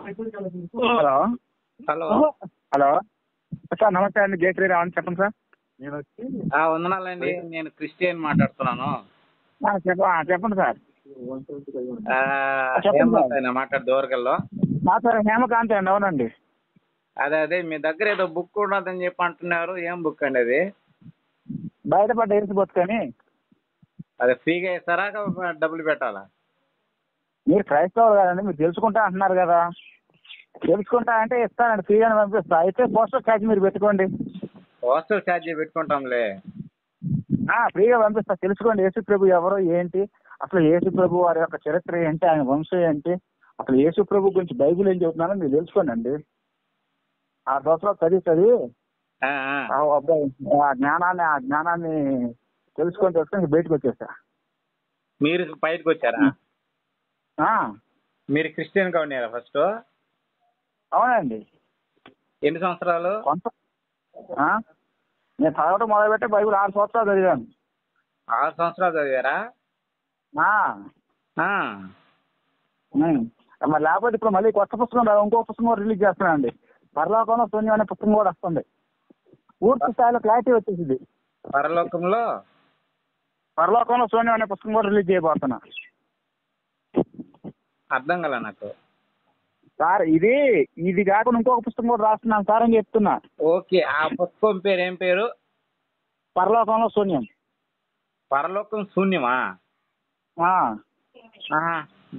Hello hello. Hello sir, నమస్తే అండి. జై శ్రీరామ్ అని చెప్పండి సార్. నేను వచ్చి వందనాలండి. నేను క్రిస్టియన్ మాట్లాడుతున్నాను. చెప్పండి సార్. చెప్పండి సార్. హేమంత్ మాట్లాడు దోరగల్లో. సార్ హేమకాంత్ అండి. అవునండి. అదే మీ దగ్గర ఏదో బుక్ ఉన్నదని చెప్పి అంటున్నారు. ఏం బుక్ అండి అది? బయటపడ్డ ఏసు బతుకని. అదే ఫ్రీగా ఇస్తారా, డబ్బులు పెట్టాలా? మీరు క్రైస్తవులు కదండి, మీరు తెలుసుకుంటా అంటున్నారు కదా. తెలుసుకుంటా అంటే ఇస్తానండి, ఫ్రీగానే పంపిస్తా. అయితే పోస్టల్ ఛార్జ్ మీరు పెట్టుకోండి. పోస్టల్ ఛార్జీ పెట్టుకుంటాంలే. ఫ్రీగా పంపిస్తా. తెలుసుకోండి యేసు ప్రభు ఎవరో ఏంటి, అసలు యేసు ప్రభు వారి యొక్క చరిత్ర ఏంటి, ఆయన వంశం ఏంటి, అసలు యేసు ప్రభు గురించి బైబిల్ ఏం చెబుతున్నారో మీరు తెలుసుకోండి. ఆ దోసలో చదివి అబ్బాయి ఆ జ్ఞానాన్ని తెలుసుకొని బయటకు వచ్చేస్తా. మీరు బయటకు వచ్చారా? మీరు క్రిస్టియన్ గా ఉన్నారా ఫస్ట్? అవునండి. ఎన్ని సంవత్సరాలు? నేను చదవటం మొదలుపెట్టే బైబిల్ 6 సంవత్సరాలు చదివాను. 6 సంవత్సరాలు చదివారా? మరి లేకపోతే ఇప్పుడు మళ్ళీ కొత్త పుస్తకం ఇంకో పుస్తకం రిలీజ్ చేస్తున్నానండి. పరలోకంలో శూన్యం అనే పుస్తకం కూడా వస్తుంది. పూర్తి స్థాయిలో క్లారిటీ వచ్చేసింది. పరలోకంలో శూన్యం అనే పుస్తకం కూడా రిలీజ్ చేయబోతున్నా. అర్థం కల నాకు సార్. ఇది కాకుండా ఇంకొక పుస్తకం కూడా రాస్తున్నాను సార్ అని చెప్తున్నా. ఓకే. ఆ పుస్తకం పేరు ఏం పేరు? పరలోకంలో శూన్యం. పరలోకం శూన్యమా?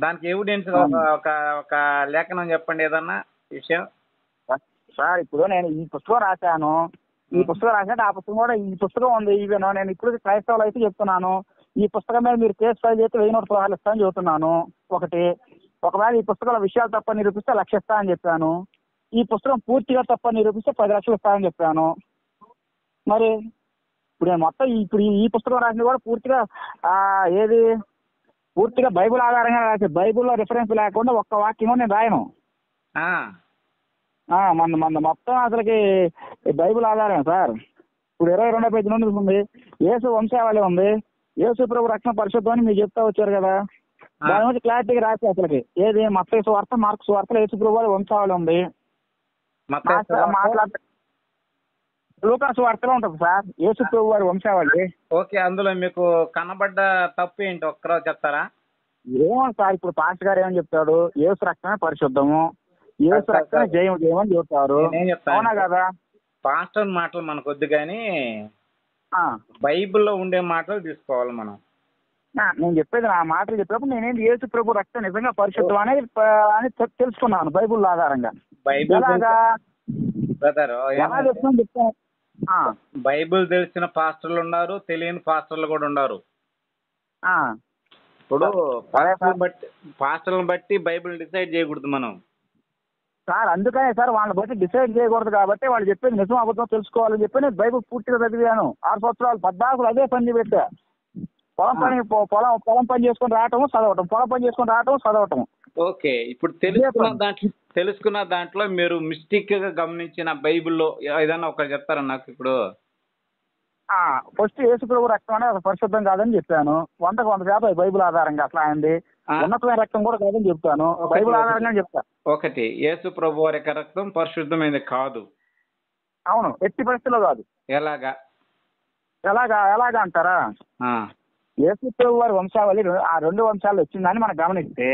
దానికి ఎవిడెన్స్ ఒక లేఖనం చెప్పండి, ఏదన్నా విషయం. సార్ ఇప్పుడు నేను ఈ పుస్తకం రాశాను. ఈ పుస్తకం రాసినట్టు ఆ పుస్తకం కూడా ఈ పుస్తకం ఉంది. ఇవేనో నేను ఇప్పుడు క్రైస్తవులు అయితే చెప్తున్నాను. ఈ పుస్తకం మీద మీరు కేసు ఫైల్ చేస్తే 1000 రూపాయలు ఇస్తానని చెబుతున్నాను. ఒకవేళ ఈ పుస్తకంలో విషయాలు తప్ప నిరూపిస్తే 1,00,000 ఇస్తానని చెప్పాను. ఈ పుస్తకం పూర్తిగా తప్ప నిరూపిస్తే 10 లక్షలు ఇస్తానని చెప్పాను. మరి ఇప్పుడు నేను మొత్తం ఈ పుస్తకం రాసింది కూడా పూర్తిగా బైబిల్ ఆధారంగా రాసే. బైబిల్లో రిఫరెన్స్ లేకుండా ఒక్క వాక్యం నేను రాయను. మన మొత్తం అసలుకి బైబిల్ ఆధారమే సార్. ఇప్పుడు 22వ పేజీ నుండి ఉంది. యేసు వంశావళి ఉంది. యేసు ప్రభు రక్షణ పరిశుద్ధం అని మీరు చెప్తా వచ్చారు కదా. దాని నుంచి క్లారిటీగా రాసి అసలుకి ఏది మత్తయి సువార్త, మార్కు సువార్త, యేసు ప్రభు వారి వంశావళి ఉంది. లూకా సువార్తలో ఉంటుంది సార్ యేసు ప్రభు వారి వంశావళి. ఓకే. అందులో మీకు కనబడ్డ తప్పు ఏంటి ఒక్కరోజు చెప్తారా? ఏమో సార్, ఇప్పుడు పాస్టర్ గారు ఏమని చెప్తాడు, యేసు రక్తమే పరిశుద్ధము, యేసు రక్తమే జయం అని చెప్తారు. అవునా కదా? పాస్టర్ మాటలు మనకు వద్దు కానీ బైబిల్లో ఉండే మాటలు తీసుకోవాలి మనం. నేను చెప్పేది నా మాటలు చెప్పినప్పుడు నేనేంటి యేసు ప్రభు రక్తం నిజంగా పరిశుద్ధం అని తెలుసుకున్నాను బైబిల్ ఆధారంగా. బైబిల్ తెలిసిన పాస్టర్లు ఉన్నారు, తెలియని పాస్టర్లు కూడా ఉన్నారు. ఇప్పుడు పాస్టర్లను బట్టి బైబిల్ డిసైడ్ చేయకూడదు మనం సార్. అందుకనే సార్ వాళ్ళని బట్టి డిసైడ్ చేయకూడదు కాబట్టి వాళ్ళు చెప్పేది నిజం అబద్ధం తెలుసుకోవాలని చెప్పి నేను బైబిల్ పూర్తిగా చదివాను. 6 సంవత్సరాలు 14 అదే పని పెట్టా. పొలం పని చేసుకొని రావటం చదవటం, పొలం పని చేసుకొని రావటం చదవటం. ఓకే. ఇప్పుడు తెలుసుకున్న దాంట్లో మీరు మిస్టేక్ గా గమనించిన బైబిల్లో ఏదైనా ఒకటి చెప్తారా నాకు? ఇప్పుడు ఫస్ట్ యేసు ప్రభు రక్తం అనేది అది పరిశుద్ధం కాదని చెప్పాను. 100% బైబిల్ ఆధారంగా అసలు ఆయనది ఉన్నతమైన రక్తం కూడా కాదని చెప్తాను. బైబిల్ ఆధారంగా చెప్తా. ఒకటి, యేసు ప్రభు వారి రక్తం పరిశుద్ధమైనది కాదు. అవును, ఎట్టి పరిస్థితిలో కాదు. ఎలాగా అంటారా? యేసు ప్రభు వారి వంశావళి ఆ 2 వంశాలు వచ్చిందని మనం గమనిస్తే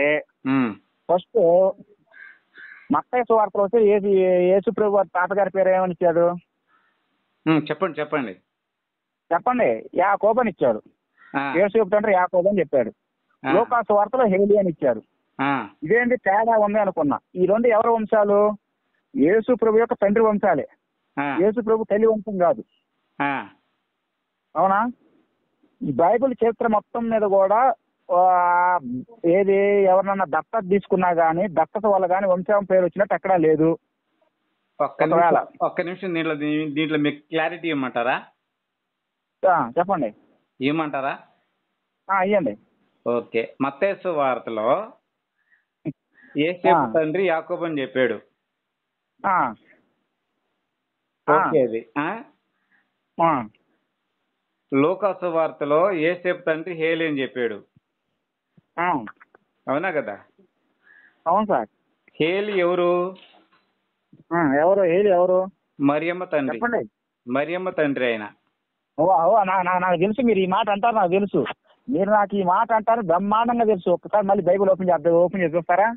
ఫస్ట్ మత్తయి సువార్తలో వస్తే యేసు ప్రభు వారి తాతగారి పేరు ఏమని ఇచ్చాడు? చెప్పండి. యాకోబు అని ఇచ్చాడు. యేసు తండ్రి యాకోబు అని చెప్పాడు. లూకా సువార్తలో హేలి అని ఇచ్చారు. ఇదేంటి తేడా ఉంది అనుకున్నా. ఈ 2 ఎవరి వంశాలు? యేసు ప్రభు యొక్క తండ్రి వంశాలే. యేసు ప్రభు తల్లి వంశం కాదు. అవునా? ఈ బైబిల్ చరిత్ర మొత్తం మీద కూడా ఎవరినన్నా దత్తత తీసుకున్నా గానీ దత్తత వల్ల గానీ వంశం పేరు వచ్చినట్టు ఎక్కడా లేదు. ఒక్క నిమిషం దీంట్లో మీకు క్లారిటీ ఇవ్వమంటారా? చెప్పండి. ఇవ్వమంటారా? ఇవ్వండి. ఓకే. మత్తయి సువార్తలో యేసేపు తండ్రి యాకోబు అని చెప్పాడు. ఓకే. అది లూకా సువార్తలో యేసేపు తండ్రి హేలి అని చెప్పాడు. అవునా కదా? అవును సార్. హేలి ఎవరు? ఎవరు హేలి ఎవరు? మరియమ్మ తండ్రి. చెప్పండి. మరియమ్మ తండ్రి ఆయన. నాకు తెలుసు మీరు ఈ మాట అంటారు, నాకు తెలుసు. మీరు నాకు ఈ మాట అంటారు బ్రహ్మాండంగా తెలుసు. ఒక్కసారి మళ్ళీ బైబిల్ ఓపెన్ చేసి చూస్తారా?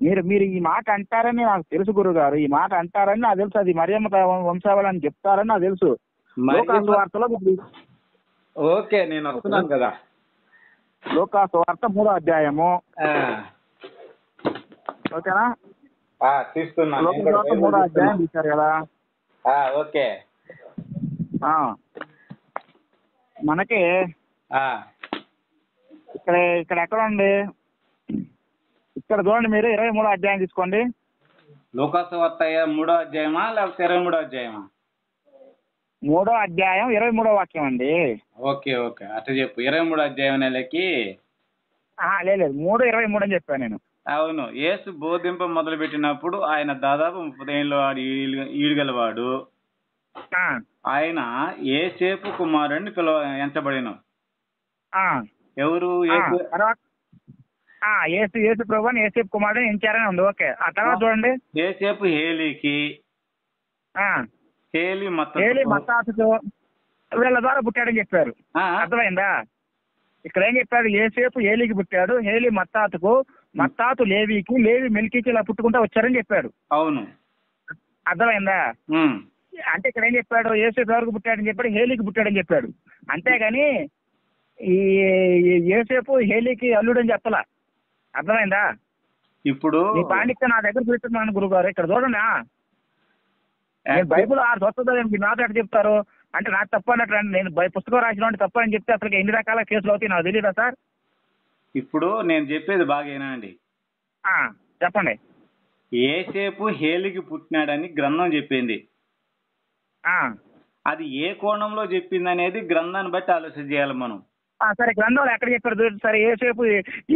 మీరు ఈ మాట అంటారని నాకు తెలుసు గురువు గారు. ఈ మాట అంటారని నాకు తెలుసు. అది మరియమ్మ వంశావళి అని చెప్తారని నాకు తెలుసు. లోకాసు వార్తలో ఓకే, నేను వస్తున్నాను కదా. లోకాసు వార్త 3వ అధ్యాయము. ఓకేనా? తీస్తున్నాను. లోకాసు వార్త 3వ అధ్యాయం తీశారు కదా. ఓకే. మనకి ఇక్కడ ఎక్కడ ఉంది? ఇక్కడ చూడండి, మీరు 23వ అధ్యాయం తీసుకోండి. లోకాసు వార్త 3వ అధ్యాయమా లేకపోతే 23వ అధ్యాయమా? 3వ అధ్యాయం 23వ వాక్యం అండి. ఓకే ఓకే, అట్లా చెప్పు. 23వ అధ్యాయం నెలకి లేదు 3:23 అని చెప్పాను నేను. అవును. యేసు బోధింప మొదలు పెట్టినప్పుడు ఆయన దాదాపు 30 ఏళ్ళు ఈడగలవాడు. ఆయన యేసేపు కుమారుడిని ఎంచబడిన. ఎవరు? యేసు ప్రభువుని యేసేపు కుమారుడిని ఎంచారని ఉంది. ఓకే, ఆ తర్వాత చూడండి. యేసేపు హేలీకి, హేలి మత్తాతుకు వీళ్ళ ద్వారా పుట్టాడని చెప్పారు. అర్థమైందా? ఇక్కడ ఏం చెప్పాడు? యేసేపు హేలీకి పుట్టాడు, హేలి మత్తాతుకు, మత్తాతు లేవీకి, లేవి మెల్కీకి ఇలా పుట్టుకుంటా వచ్చారని చెప్పాడు. అవును. అర్థమైందా? అంటే ఇక్కడ ఏం చెప్పాడు? యేసేపు ఎవరికి పుట్టాడని చెప్పాడు? హేలీకి పుట్టాడని చెప్పాడు. అంతేగాని ఈ యేసేపు హేలీకి అల్లుడని చెప్పలా. అర్థమైందా? ఇప్పుడు ఈ పాండిత్యం నా దగ్గర చూస్తున్నాను గురుగారు. ఇక్కడ చూడండి, బైబుల్ 6 వస్తుందని మీరు నాతో ఎట్లా చెప్తారు? అంటే నాకు తప్పు అన్నట్టు. నేను పుస్తకం రాసిన తప్పు అని చెప్తే అసలు ఎన్ని రకాల కేసులు అవుతాయి నాకు తెలియదా సార్? ఇప్పుడు నేను చెప్పేది బాగా వినండి. చెప్పండి. యేసేపు హేలికి పుట్టినాడని గ్రంథం చెప్పింది. అది ఏ కోణంలో చెప్పింది అనేది గ్రంథాన్ని బట్టి ఆలోచన చేయాలి మనం. సరే, గ్రంథంలో ఎక్కడ చెప్పారు? సరే,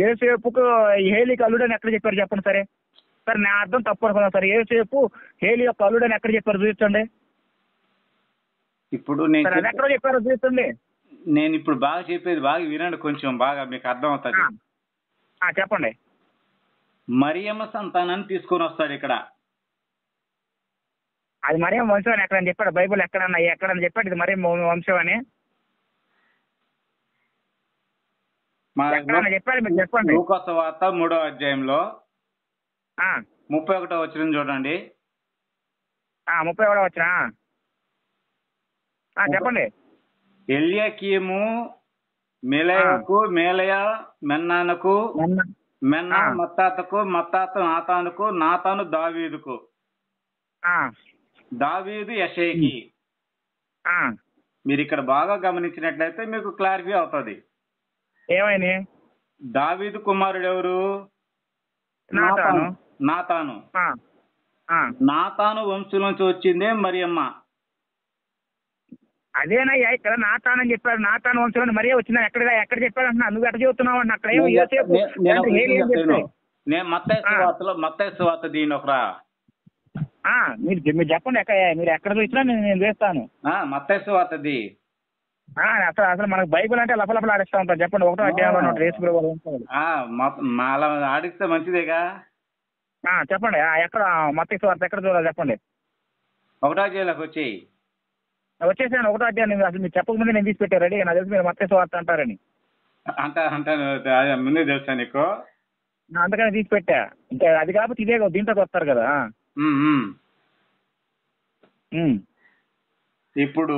యేసేపుకు హేలికి అల్లుడని ఎక్కడ చెప్పారు చెప్పండి. సరే నా అర్థం తప్పు అనుకున్నాను. సరే, యేసేపు హేలి యొక్క అల్లుడని ఎక్కడ చెప్పారు చూపించండి. ఇప్పుడు ఎక్కడ చెప్పారు చూపించండి. నేను ఇప్పుడు బాగా చెప్పేది బాగా వినండి, కొంచెం బాగా మీకు అర్థం అవుతుంది. చెప్పండి. మరియమ్మ సంతానాన్ని తీసుకొని వస్తాడు ఇక్కడ. అది మరియమ్మ వంశం అని ఎక్కడని చెప్పాడు? బైబుల్ ఎక్కడని చెప్పాడు ఇది మరియమ్మ వంశం అని? చెప్పాడు, మీరు చెప్పండి. లోకాసు వార్త 3వ అధ్యాయంలో 31వ వచనం చూడండి. 31వ వచనం చెప్పండి. ఎల్యాకీము మెలయకు, మేలయ మెన్నానకు, మెన్నా మత్తాతకు, మత్తాతు నాతానుకు, నాతాను దావీదుకు, దావీదు యెషయికి. మీరు ఇక్కడ బాగా గమనించినట్లయితే మీకు క్లారిఫై అవుతుంది. ఏమైంది? దావీదు కుమారుడు ఎవరు? నాతాను. నాతాను వంశం నుంచి వచ్చిందే మరియమ్మ. అదేనయ్యా, ఇక్కడ నాతాను అని చెప్పాడు. నాతాను వంశంలో మరియ వచ్చిందా? ఎక్కడ చెప్పాడు అంటున్నా? నువ్వు ఎక్కడ చెబుతున్నావు అన్న? అక్కడ నేను మత్తయి సువార్త దీని ఒకరా. మీరు చెప్పండి. మీరు ఎక్కడ చూసినా నేను చేస్తాను. మత్తయి సువార్తది. అసలు మనకు బైబుల్ అంటే లఫలఫలు ఆడిస్తా ఉంటాం. చెప్పండి. 1వ అధ్యాయంలో అలా ఆడిస్తే మంచిదేగా. చెప్పండి. ఎక్కడ మత్తయి సువార్త ఎక్కడ చూడాలి చెప్పండి. 1వ అధ్యాయంలోకి వచ్చేసాను. 1వ అధ్యాయం అసలు మీరు చెప్పకముందే నేను తీసి పెట్టాను రెడీగా. నాకు తెలిసి మీరు మత్తయి సువార్త అంటారని. ముందే తెలుసా నీకు? అందుకని తీసి పెట్టా. ఇంకా అది కాకపోతే ఇదే దీంట్లోకి వస్తారు కదా. ఇప్పుడు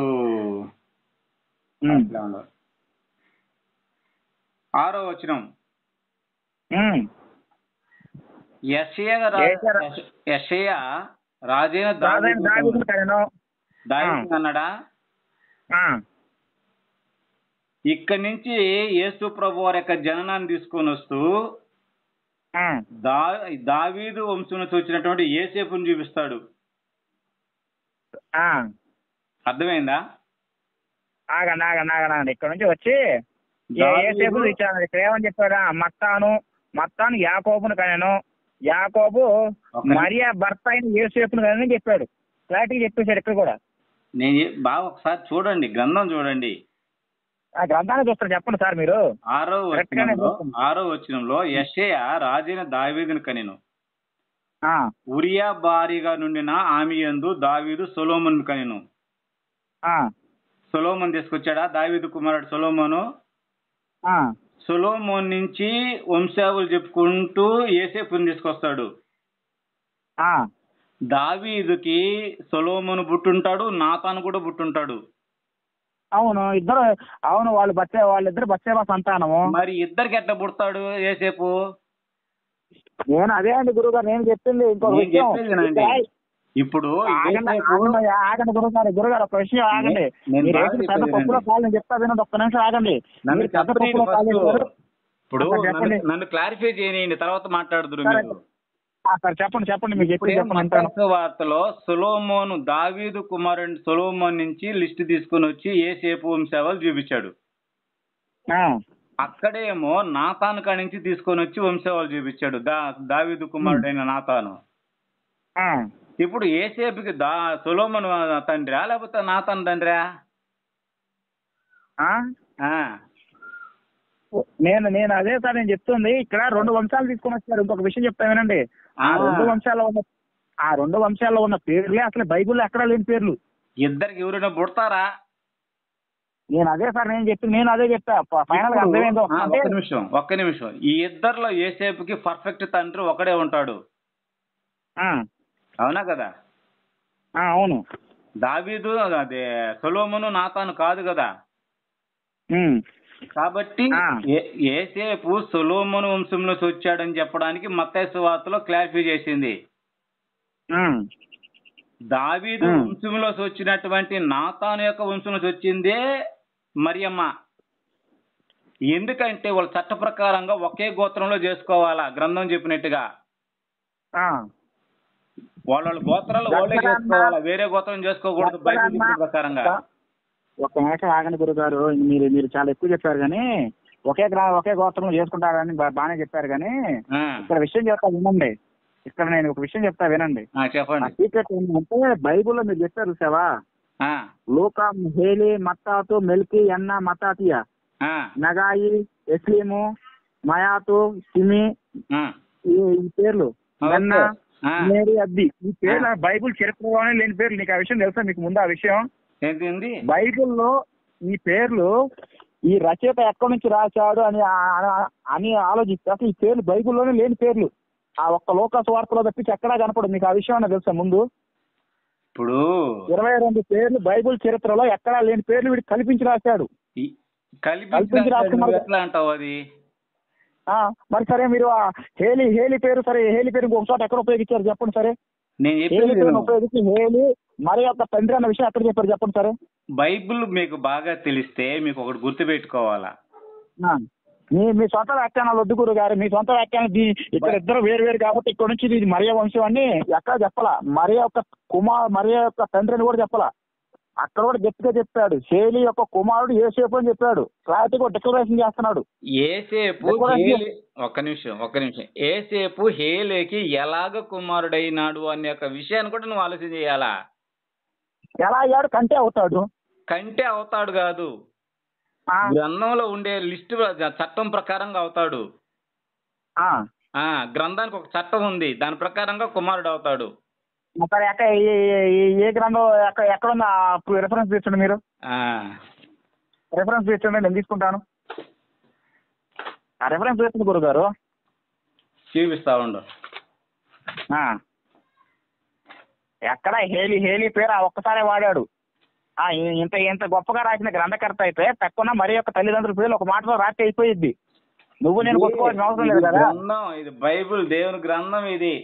6వ వచనం. యెషయా రాజైన దావీదు అన్నాడా? ఇక్కడి నుంచి యేసు ప్రభు వారి యొక్క జననాన్ని తీసుకొని వస్తూ దావీదు వంశం నుంచి వచ్చినటువంటి యేసేపుని చూపిస్తాడు. అర్థమైందా? ఆగండి. ఇక్కడ నుంచి వచ్చి యేసేపుని ఇచ్చాను. ఇక్కడ ఏమని చెప్పాడా? మత్తాను యాకోబును కనెను, యాకోబు మరియా భర్త అయిన యేసేపును కనెను చెప్పాడు. క్లారిటీగా చెప్పేశాడు ఇక్కడ కూడా. బాగా ఒకసారి చూడండి, గ్రంథం చూడండి. ఆ గ్రంథాన్ని చూస్తారు చెప్పండి సార్ మీరు. ఆరో వచనంలో యెషయా రాజైన దావీదును కనెను. ఉరియా భార్యగా నుండిన ఆమె యందు దావీదు సొలొమోను కనెను. సొలొమోను తీసుకొచ్చాడా దావీదు కుమారుడు సొలొమోను. సొలొమోను నుంచి వంశావళులు చెప్పుకుంటూ యోసేపుని తీసుకొస్తాడు. దావీదుకి సొలొమోను పుట్టుంటాడు, నాతాను కూడా పుట్టుంటాడు. అవును ఇద్దరు, అవును వాళ్ళిద్దరు బత్షెబా సంతానము. మరి ఇద్దరికి ఎట్లా పుడతాడు యోసేపు? నేను అదే అండి గురుగారు నేను చెప్పింది. ఇంకొక విషయం ఇప్పుడు ఆగండి గురుగారు ఒక విషయం ఆగండి. మీరు పెద్ద పప్పులో కాదు నేను చెప్తా వినండి, ఒక్క నిమిషం ఆగండి. ఇప్పుడు నన్ను క్లారిఫై చేయనియండి, తర్వాత మాట్లాడుదురు మీరు. చెప్పండి మీకు చెప్పి వార్తలో సొలొమోను దావీదు కుమారుడు సొలొమోను నుంచి లిస్ట్ తీసుకుని వచ్చి యోసేపు వంశావళి చూపించాడు. అక్కడేమో నాతాను కాడి నుంచి తీసుకొని వచ్చి వంశావళి చూపించాడు దావీదు కుమారుడైన నాతాను. ఇప్పుడు యోసేపుకి సొలొమోను తండ్రా లేకపోతే నాతాను తండ్రా? నేను అదే సార్ నేను చెప్తుంది. ఇక్కడ 2 వంశాలు తీసుకొని వచ్చారు. ఇంకొక విషయం చెప్తా వినండి. ఆ రెండు వంశాల్లో ఉన్న పేర్లే అసలు బైబిల్లో ఎక్కడా లేని పేర్లు. ఇద్దరికి ఎవరైనా పుడతారా? నేను అదే సార్ నేను చెప్తా ఫైనల్ గా అర్థమైందో. ఒక్క నిమిషం ఈ ఇద్దరిలో యోసేపుకి పర్ఫెక్ట్ తండ్రి ఒకడే ఉంటాడు, అవునా కదా? అవును. దావీదు అదే సొలొమోను నాతాను కాదు కదా. కాబట్టి యోసేపు సొలొమోను వంశంలో వచ్చాడని చెప్పడానికి మత్తయి సువార్తలో క్లారిఫై చేసింది. దావీదు వంశంలో వచ్చినటువంటి నాతాను యొక్క వంశంలో వచ్చిందే మరియమ్మ. ఎందుకంటే వాళ్ళ చట్ట ప్రకారంగా ఒకే గోత్రంలో చేసుకోవాలా, గ్రంథం చెప్పినట్టుగా. వాళ్ళ గోత్రాలు వాళ్ళే చేసుకోవాలా, వేరే గోత్రం చేసుకోకూడదు బైబిల్ చెప్పిన ప్రకారంగా. ఒక నిమిషం ఆగండి గురుగారు, మీరు చాలా ఎక్కువ చెప్పారు కానీ ఒకే గోత్రంలో చేసుకుంటారని బాగానే చెప్పారు కానీ ఇక్కడ విషయం చెప్తా వినండి. ఇక్కడ నేను ఒక విషయం చెప్తా వినండి. చెప్పండి. సీక్రెట్ ఏంటంటే బైబుల్లో మీరు చెప్పారు చూసావా, లూకా, హేలి, మత్తాతు, మెల్కి, యన్న, మతాతియా, నగాయి, ఎస్లీము, మయాతు, సిమి, ఈ పేర్లు, యన్న, మేరీ, అద్ది, ఈ పేర్లు బైబుల్ చరిత్రలోనే లేని పేర్లు. నీకు ఆ విషయం తెలుసా? మీకు ముందు ఆ విషయం బైబిల్లో ఈ పేర్లు ఈ రచయిత ఎక్కడి నుంచి రాశాడు అని ఆలోచిస్తే అసలు ఈ పేర్లు బైబిల్లోనే లేని పేర్లు. ఆ ఒక్క లోకా సువార్తలో తప్పించి ఎక్కడా కనపడదు. మీకు ఆ విషయం అన్న తెలుసా? ముందు ఇప్పుడు 22 పేర్లు బైబిల్ చరిత్రలో ఎక్కడా లేని పేర్లు వీడికి కల్పించి రాశాడు. కల్పించి రాసుకున్నాడు అది. మరి సరే మీరు హేలి పేరు, సరే హేలి పేరు ఇంకొక చోట ఎక్కడ ఉపయోగించారు చెప్పండి. సరే హేలి పేరును ఉపయోగించి హేలి మరి యొక్క తండ్రి అన్న విషయం ఎక్కడ చెప్పారు చెప్పండి. సరే బైబిల్ మీకు బాగా తెలిస్తే మీకు ఒకటి గుర్తు పెట్టుకోవాలా, మీ సొంత వ్యాఖ్యానాలు వద్దు గురు గారు. మీ సొంత వ్యాఖ్యానం ఇక్కడ ఇద్దరు వేరు కాబట్టి ఇక్కడ నుంచి ఇది మరియ వంశం అని ఎక్కడ చెప్పాలా, మరియ యొక్క తండ్రి అని కూడా చెప్పాలా. అక్కడ కూడా గట్టిగా చెప్పాడు హేలి యొక్క కుమారుడు యోసేపు అని చెప్పాడు. క్లారిటీగా డిక్లరేషన్ చేస్తున్నాడు. ఒక్క నిమిషం యోసేపు హేలేకి ఎలాగ కుమారుడైనాడు అనే ఒక విషయాన్ని కూడా నువ్వు ఆలోచన చేయాలా. ఎలా అయ్యాడు? కంటే అవుతాడు కాదు, గ్రంథంలో ఉండే లిస్ట్ చట్టం ప్రకారంగా అవుతాడు. గ్రంథానికి ఒక చట్టం ఉంది, దాని ప్రకారంగా కుమారుడు అవుతాడు. ఏ గ్రంథం ఎక్కడుంది రిఫరెన్స్ తీసుకోండి. మీరు రిఫరెన్స్ తీసుకోండి, నేను తీసుకుంటాను. ఆ రిఫరెన్స్ తీసుకోండి గురుగారు, చూపిస్తా ఉండు. ఎక్కడ హేలి పేరు ఒక్కసారే వాడాడు. ఇంత గొప్పగా రాసిన గ్రంథకర్త అయితే తక్కువ మరి యొక్క తల్లిదండ్రుల పేర్లు ఒక మాటలో రాసి అయిపోయింది. నువ్వు నేను కొట్టుకోవాల్సిన అవసరం లేదు కదా. ఇది బైబిల్ దేవుని గ్రంథం. ఇది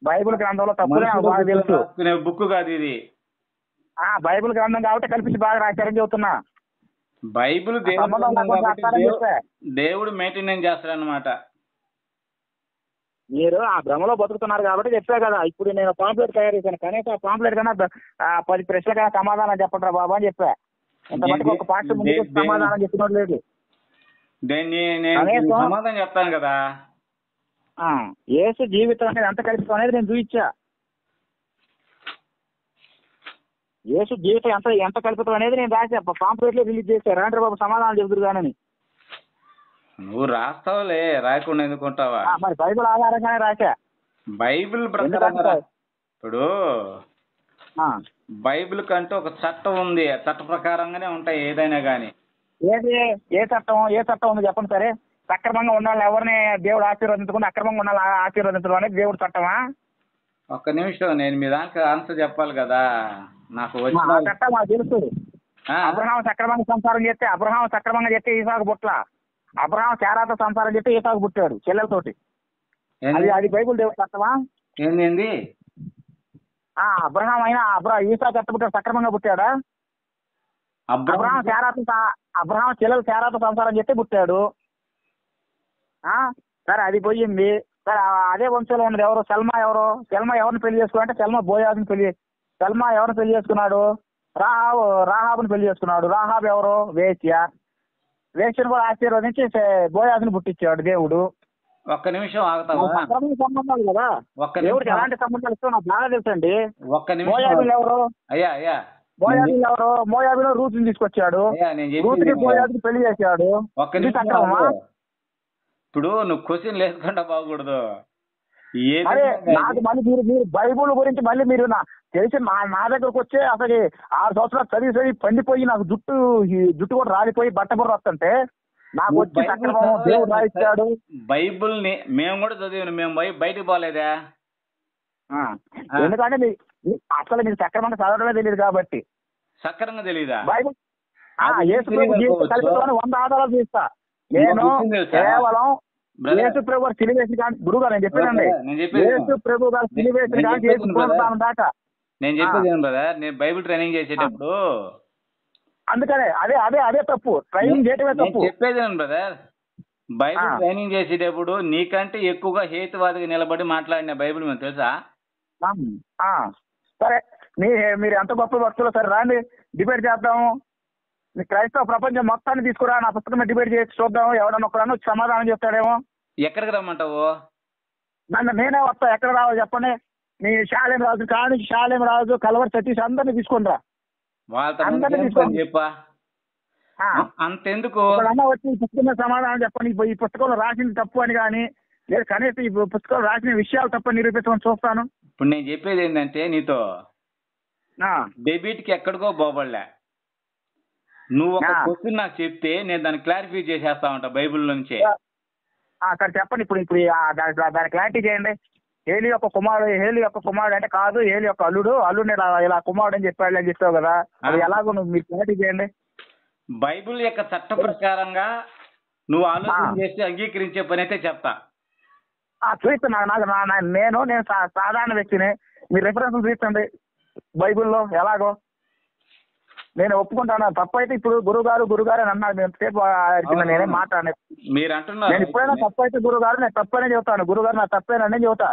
బైబిల్ గ్రంథంలో తప్పులే బాగా తెలుసు. బుక్ కాదు ఇది. బైబిల్ గ్రంథం కాబట్టి కల్పించి బాగా రాశారని చెబుతున్నా. బైబిల్ దేవుడు మెయింటైన్ చేస్తాడనమాట. మీరు ఆ భ్రమలో బతుకుతున్నారు కాబట్టి చెప్పా కదా. ఇప్పుడు నేను పాంప్లెట్ తయారు చేశాను, కనీసం ఆ పాంప్లెట్ కన్నా 10 ప్రశ్నలకైనా సమాధానం చెప్పండి రా బాబా అని చెప్పా. ఇంతమందికి ఒక పాఠ్యం ముందు సమాధానం చెప్పినట్టు లేదు. సమాధానం చెప్తాను కదా. యేసు జీవితం అనేది ఎంత కల్పితం అనేది నేను చూపించా. యేసు జీవితం ఎంత ఎంత కల్పితం అనేది నేను రాసా, పాంప్లెట్లో రిలీజ్ చేశారు. రాండ్ర బాబు సమాధానం చెబుతురు కానీ నువ్వు రాస్తావులే, రాయకుండా ఎందుకుంటావా? మరి బైబిల్ ఆధారంగానే రాసా. బైబిల్ ప్రకారంగా ఇప్పుడు బైబిల్ కంటూ ఒక చట్టం ఉంది, ఆ చట్ట ప్రకారంగానే ఉంటాయి ఏదైనా కానీ. ఏది ఏ చట్టం ఉంది చెప్పండి. సరే, సక్రమంగా ఉండాలి, ఎవరిని దేవుడు ఆశీర్వదించకుండా అక్రమంగా ఉండాలి ఆశీర్వదించడం అనేది దేవుడి చట్టమా? ఒక్క నిమిషం, నేను మీ దానికి ఆన్సర్ చెప్పాలి కదా. నాకు ఆ చట్టం మాకు తెలుసు. అబ్రహాం సక్రమంగా సంసారం చేస్తే ఈసాకు పుట్ల. అబ్రహాం శారాతో సంసారం చేస్తే ఈసాకు పుట్టాడు చెల్లెలతోటి. అది బైబిల్ దేవుడి చట్టమా? ఏంది? అబ్రహాం అయినా ఈసాకు ఎట్ట పుట్టాడు? సక్రమంగా పుట్టాడా? అబ్రహాం చెల్లెలు శారాతో సంసారం చేస్తే పుట్టాడు. సరే, అది పోయింది. సరే, అదే వంశంలో ఉన్నది ఎవరు? సెల్మా ఎవరిని పెళ్లి చేసుకున్నాడంటే సెల్మా బోయాజుని సెల్మా ఎవరిని పెళ్లి చేసుకున్నాడు? రాహాబుని పెళ్లి చేసుకున్నాడు. రాహాబ్ ఎవరు? వేశ్యను కూడా ఆశీర్వదించి బోయాజుని పుట్టించాడు దేవుడు. ఒక్క నిమిషం ఆగుతావా? సంబంధాలు కదా, దేవుడికి ఎలాంటి సంబంధాలు ఇష్టం నాకు బాగా తెలుసండి. బోయాజులు ఎవరు? బోయాజులు ఎవరు? మోయాబులో రూతుని తీసుకొచ్చాడు. రూతుకి బోయాజుని పెళ్లి చేశాడు. ఇప్పుడు నువ్వు క్వశ్చన్ లేకుండా బాగకూడదు. నాకు మళ్ళీ మీరు బైబుల్ గురించి మళ్ళీ మీరు తెలిసి నా దగ్గరకు వచ్చే అసలు 6 సంవత్సరాలు చదివి పండిపోయి నాకు జుట్టు కూడా రాలిపోయి బట్ట బుర్ర వస్తుంటే నాకు వచ్చి దేవుడు రాయిస్తాడు. బైబుల్ ని మేము కూడా చదివాను, మేము బయటకు పోలేదా? ఎందుకంటే అసలు మీరు సక్రమంగా చదవడమే తెలియదు కాబట్టి. సక్రమంగా తెలియదా? బైబుల్ 100 ఆధారాలు తీస్తా నేను. కేవలం యేసు ప్రభు గారు సిలివేసిన కానీ గురువు గారు నేను చెప్పానండి, యేసు ప్రభు గారు సిలివేసిన కానీ చేసుకుంటాను దాకా. నేను చెప్పేది ఏం కదా, నేను బైబిల్ ట్రైనింగ్ చేసేటప్పుడు అందుకనే అదే తప్పు, ట్రైనింగ్ చేయటమే తప్పు. చెప్పేది ఏం బ్రదర్, బైబిల్ ట్రైనింగ్ చేసేటప్పుడు నీకంటే ఎక్కువగా హేతువాదిగా నిలబడి మాట్లాడిన బైబిల్ మేము తెలుసా? సరే, మీరు ఎంత గొప్ప భక్తులు, సరే రాండి డిబేట్ చేద్దాము. క్రైస్తవ ప్రపంచం మొత్తాన్ని తీసుకురా, నా పుస్తకం డిబేట్ చేసి చూద్దాం. ఎవడన్నా ఒకడన్నా సమాధానం చెప్తాడేమో. ఎక్కడికి రమ్మంటావు? నేనే వస్తా. ఎక్కడ రావాలి చెప్పండి. మీ శాలేం రాజు కలవరి సతీష్ అందరినీ తీసుకుని రా. అందరినీ తీసుకొని చెప్పా. అంతెందుకు వచ్చి ఈ పుస్తకం సమాధానం చెప్పండి. ఈ పుస్తకంలో రాసింది తప్పు అని కానీ, లేదు కనీసం ఈ పుస్తకంలో రాసిన విషయాలు తప్ప నిరూపించమని చూస్తాను. ఇప్పుడు నేను చెప్పేది ఏంటంటే, నీతో డెబిట్ కి ఎక్కడికో పోబడలే. నువ్వు ఒక క్వశ్చన్ నాకు చెప్తే నేను దాన్ని క్లారిఫై చేసేస్తా ఉంటా బైబిల్ నుంచి. సరే చెప్పండి. ఇప్పుడు దాని క్లారిటీ చేయండి. ఏలి యొక్క కుమారుడు అంటే కాదు, ఏలి యొక్క అల్లుడిని ఇలా కుమారుడు అని చెప్పాడు అని చెప్పావు కదా, అది ఎలాగో మీరు క్లారిటీ చేయండి. బైబిల్ యొక్క చట్ట ప్రకారంగా నువ్వు ఆలోచన చేసి అంగీకరించే పని అయితే చెప్తా. చూస్తున్నా నేను సాధారణ వ్యక్తిని. మీరు రెఫరెన్స్ చూపించండి బైబిల్లో ఎలాగో. నేను ఒప్పుకుంటాను. తప్పైతే ఇప్పుడు గురుగారు అని అన్నారు. మేము సేపు నేనే మాట్లాడలేదు. మీరు అంటున్నారు నేను ఎప్పుడైనా తప్పైతే గురుగారు నేను తప్పనే చెబుతాను. గురుగారు నా తప్పేనని చెబుతా.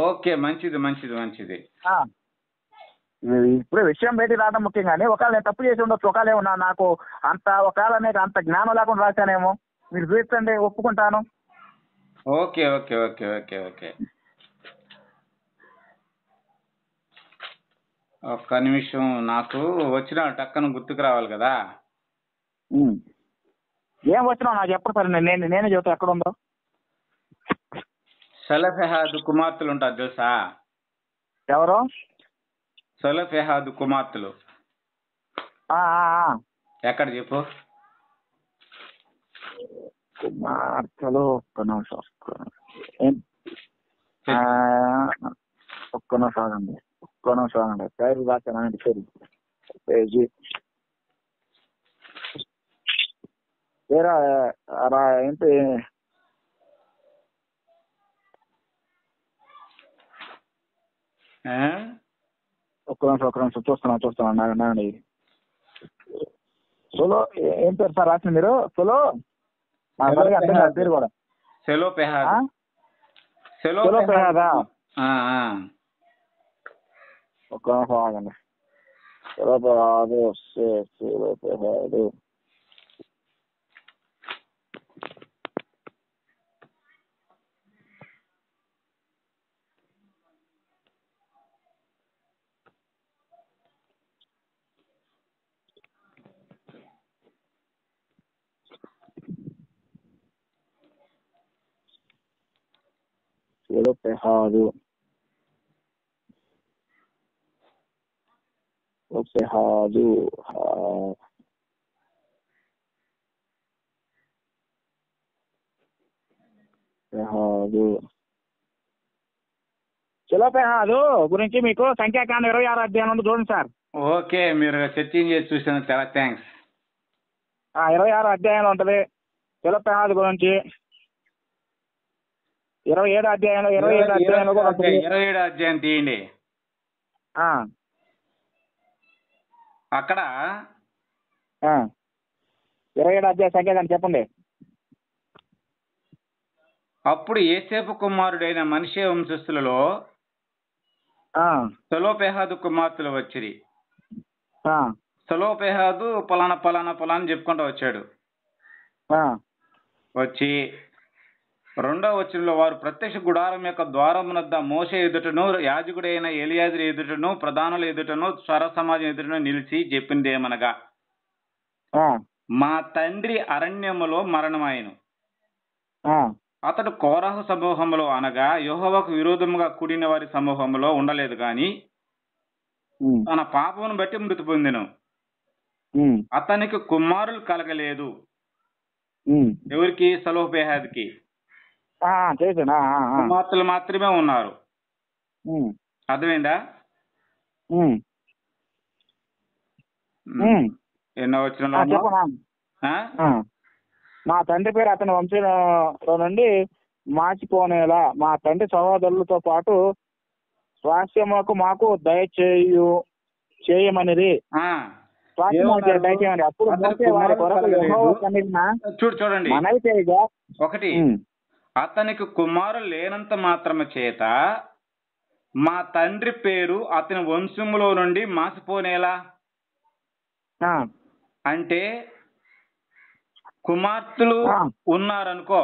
ఓకే, మంచిది మంచిది మంచిది. ఇప్పుడు విషయం బయటికి రావడం ముఖ్యం. కానీ ఒకవేళ నేను తప్పు చేసి ఉండొచ్చు, ఒకవేళ ఏమన్నా నాకు ఒకవేళ నీకు అంత జ్ఞానం లేకుండా రాశానేమో. మీరు చూపించండి, ఒప్పుకుంటాను. Okay okay okay okay okay ఒక్క నిమిషం, నాకు వచ్చిన టక్కన గుర్తుకు రావాలి కదా. ఏం వచ్చినావు నాకు చెప్పండి సార్, నేనే చెబుతా ఎక్కడ ఉందో. సలఫెహాదు కుమార్తెలు ఉంటారు తెలుసా? ఎవరు? సలఫెహాదు కుమార్తెలు ఎక్కడ చెప్పు? కుమార్తెలు ఒక్క నిమిషం ఆగండి. పేరు రాశానండి. పేజీ ఏంటి? ఒక్క నిమిషం చూస్తున్నాను. సోలో ఏం పేరు సార్ రాసింది మీరు? సోలో అర్థం కాదు పేరు కూడా. సెలోపెహాదా? ఒక్క నిమిషం ఆగండి. సెలోపెహాదు సెలోపెహాదు సెలోపెహాదు సెలోపెహాదు గురించి మీకు సంఖ్యాకాండం 26 అధ్యాయం ఉంది చూడండి సార్. ఓకే, మీరు చర్చింగ్ చేసి చూసినందుకు చాలా థ్యాంక్స్. 26 అధ్యాయంలో ఉంటది సెలోపెహాదు గురించి. 27 అధ్యాయంలో 27 అధ్యాయం తీయండి. అక్కడ 27 అధ్యాయ సంఖ్యాకాండం చెప్పండి. అప్పుడు యోసేపు కుమారుడైన మనిషి వంశస్థులలో సెలోపెహాదు కుమార్తెలు వచ్చిరి. సెలోపెహాదు పలానా పలానా పలానా చెప్పుకుంటూ వచ్చాడు. వచ్చి 2వ వచనంలో వారు ప్రత్యక్ష గుడారం యొక్క ద్వారమునద్ద మోషే ఎదుటను యాజకుడైన ఎలియాజరు ఎదుటను ప్రధానుల ఎదుటను స్వర సమాజం ఎదుటను నిలిచి చెప్పిందేమనగా, మా తండ్రి అరణ్యములో మరణమాయెను. అతడు కోరహు సమూహములో అనగా యెహోవాకు విరోధముగా కూడిన వారి సమూహములో ఉండలేదు గాని తన పాపమును బట్టి మృతి పొందెను. అతనికి కుమారులు కలగలేదు. ఎవరికి? సెలోపెహాదుకి. కుమార్తెలు మాత్రమే ఉన్నారు. అర్థమైందా? ఎన్నో వచనంలో మా తండ్రి పేరు అతని వంశంలో నుండి మార్చిపోనేలా మా తండ్రి సహోదరులతో పాటు స్వాస్థ్యములకు మాకు చేయమనిది. అప్పుడు వారి కొరకు యెహోవా సన్నిధిన చూడండి మనవి చేయగా, ఒకటి, అతనికి కుమారులు లేనంత మాత్రమే చేత మా తండ్రి పేరు అతని వంశములో నుండి మాసిపోనేలా. అంటే కుమార్తెలు ఉన్నారనుకో,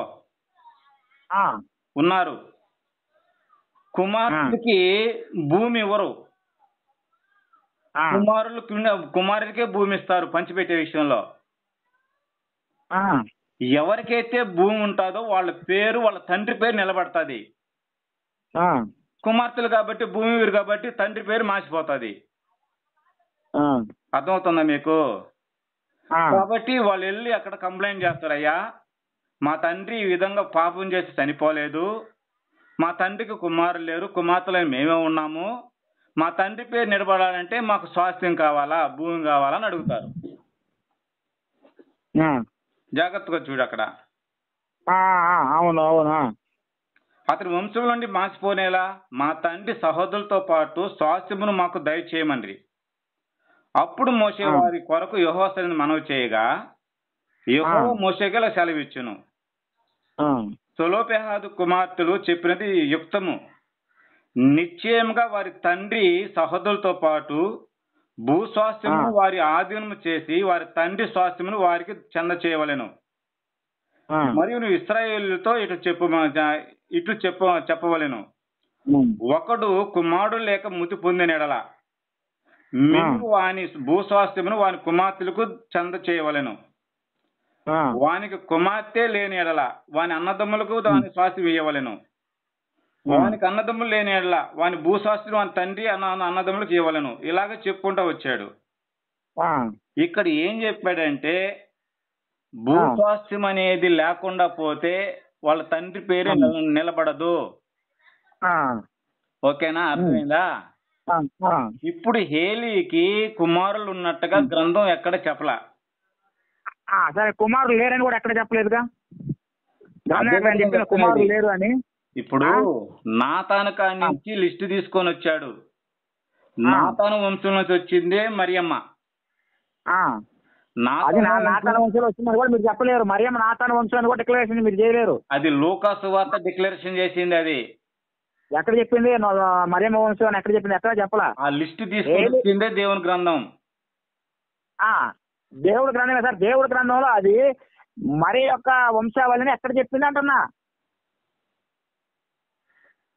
ఉన్నారు, కుమార్తెకి భూమి ఇవ్వరు. కుమారులకే భూమి ఇస్తారు పంచిపెట్టే విషయంలో. ఎవరికైతే భూమి ఉంటుందో వాళ్ళ పేరు, వాళ్ళ తండ్రి పేరు నిలబడుతుంది. కుమార్తెలు కాబట్టి భూమి వీరు కాబట్టి తండ్రి పేరు మాసిపోతుంది. అర్థమవుతుందా మీకు? కాబట్టి వాళ్ళు వెళ్ళి అక్కడ కంప్లైంట్ చేస్తారు, అయ్యా మా తండ్రి ఈ విధంగా పాపం చేసి చనిపోలేదు, మా తండ్రికి కుమారులు లేరు, కుమార్తెలు మేమే ఉన్నాము, మా తండ్రి పేరు నిలబడాలంటే మాకు స్వాస్థ్యం కావాలా, భూమి కావాలని అడుగుతారు. జాగ్రత్తగా చూడు అక్కడ. అవును అవును. అతని వంశం నుండి మాసిపోనేలా మా తండ్రి సహోదరులతో పాటు స్వాస్థ్యమును మాకు దయచేయమని. అప్పుడు మోషే వారి కొరకు యెహోవా సన్నిధిని మనవి చేయగా యెహోవా మోషేకి ఇలా సెలవిచ్చును, సెలోపెహాదు కుమార్తెలు చెప్పినది యుక్తము. నిశ్చయముగా వారి తండ్రి సహోదరులతో పాటు భూస్వాస్థ్యమును వారి ఆధీనము చేసి వారి తండ్రి స్వాస్థ్యమును వారికి చెంద చేయవలెను. మరియు నువ్వు ఇశ్రాయేలుతో ఇటు చెప్పవలెను, ఒకడు కుమారుడు లేక మృతి పొందిన ఎడల మీరు వాని భూస్వాస్థ్యమును వాని కుమార్తెలకు చెంద చేయవలెను. వానికి కుమార్తె లేని ఎడల వాని అన్నదమ్ములకు వాని స్వాస్థ్యం ఇవ్వవలెను. వానికి అన్నదమ్ములు లేని ఎడల వాని భూస్వాస్థ్యం వాని తండ్రి అన్నదమ్ములకు ఇవ్వవలెను. ఇలాగ చెప్పుకుంటూ వచ్చాడు. ఇక్కడ ఏం చెప్పాడంటే భూస్వాస్థ్యం అనేది లేకుండా పోతే వాళ్ళ తండ్రి పేరు నిలబడదు. ఓకేనా? అర్థమైందా? ఇప్పుడు హేలీకి కుమారులు ఉన్నట్టుగా గ్రంథం ఎక్కడ చెప్పలా. సరే, కుమారులు లేరని కూడా ఎక్కడ చెప్పలేదుగా. కుమారులు లేరు అని ఇప్పుడు నాతాను కాడి నుంచి లిస్టు తీసుకొని వచ్చాడు. నాతాను వంశం నుంచి వచ్చిందే మరియమ్మ. నాతాను వంశంలో వచ్చిందని కూడా మీరు చెప్పలేరు. మరియమ్మ నాతాను వంశం కూడా డిక్లరేషన్ మీరు చేయలేరు. అది లూకా సువార్త డిక్లరేషన్ చేసింది. అది ఎక్కడ చెప్పింది? మరియమ్మ వంశం అని ఎక్కడ చెప్పింది? ఎక్కడ చెప్పలా. ఆ లిస్టు తీసుకొని వచ్చిందే దేవుని గ్రంథం. దేవుడి గ్రంథమే సార్. దేవుడి గ్రంథంలో అది మరి యొక్క వంశావళిని ఎక్కడ చెప్పింది అంటున్నా.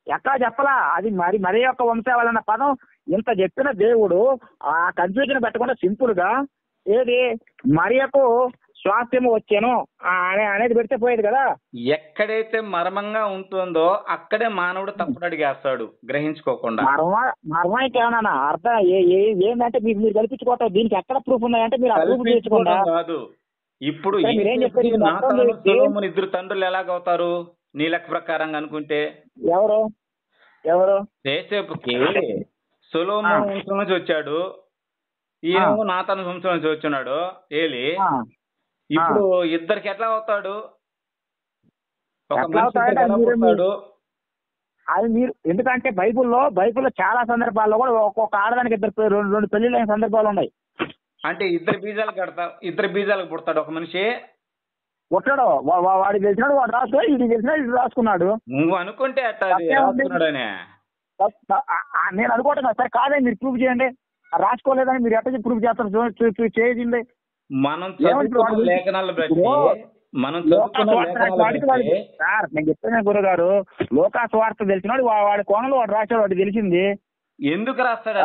ఎక్కడ చెప్పలా. అది మరి యొక్క వంశావళి అన్న పదం ఇంత చెప్పిన దేవుడు ఆ కన్ఫ్యూజన్ పెట్టకుండా సింపుల్ గా ఏది మరియకు స్వాస్థ్యము వచ్చాను అనేది పెడితే పోయేది కదా. ఎక్కడైతే మర్మంగా ఉంటుందో అక్కడే మానవుడు తప్పుడు అడిగేస్తాడు గ్రహించుకోకుండా. మర్మానికి ఏమన్నా అర్థం ఏంటంటే మీరు కల్పించుకోవటం, దీనికి ఎక్కడ ప్రూఫ్ ఉన్నాయంటే మీరు ఆ ప్రూఫ్ తెచ్చుకోండి. కాదు, ఇప్పుడు మీరేం చెప్పారు? నాతాను సొలొమోను ఇద్దరు తండ్రులు ఎలాగవుతారు నీ లెక్క ప్రకారంగా అనుకుంటే? ఎవరు యోసేపుకి సొలొమోను వంశం నుంచి వచ్చాడు, ఈయన నాతాను వంశం నుంచి వచ్చున్నాడు ఏలి. ఇప్పుడు ఇద్దరికి ఎట్లా అవుతాడు? ఒక మనిషి అది మీరు ఎందుకంటే బైబుల్లో చాలా సందర్భాల్లో కూడా ఒక్కొక్క ఆడదానికి రెండు పెళ్లిళ్ళు అయిన సందర్భాలు ఉన్నాయి. అంటే ఇద్దరు బీజాలకు పుడతాడు ఒక మనిషి. పుట్టాడు, వాడికి తెలిసినాడు వాడు రాసుకున్నాడు, ఇది తెలిసినాడు ఇది రాసుకున్నాడు. నువ్వు అనుకుంటే అట్లా రాసుకున్నాడనే నేను అనుకోవటం సరే కాదని మీరు ప్రూఫ్ చేయండి. రాసుకోలేదని మీరు ఎట్లా ప్రూఫ్ చేస్తారు? చేయండి. మనం చదువుకున్న లేఖనాలు బట్టి సార్ నేను చెప్తున్నా గురుగారు, లోకా స్వార్థ తెలిసినాడు వాడి కోణంలో వాడు రాశాడు, వాడికి తెలిసింది. ఎందుకు రాస్తాడు?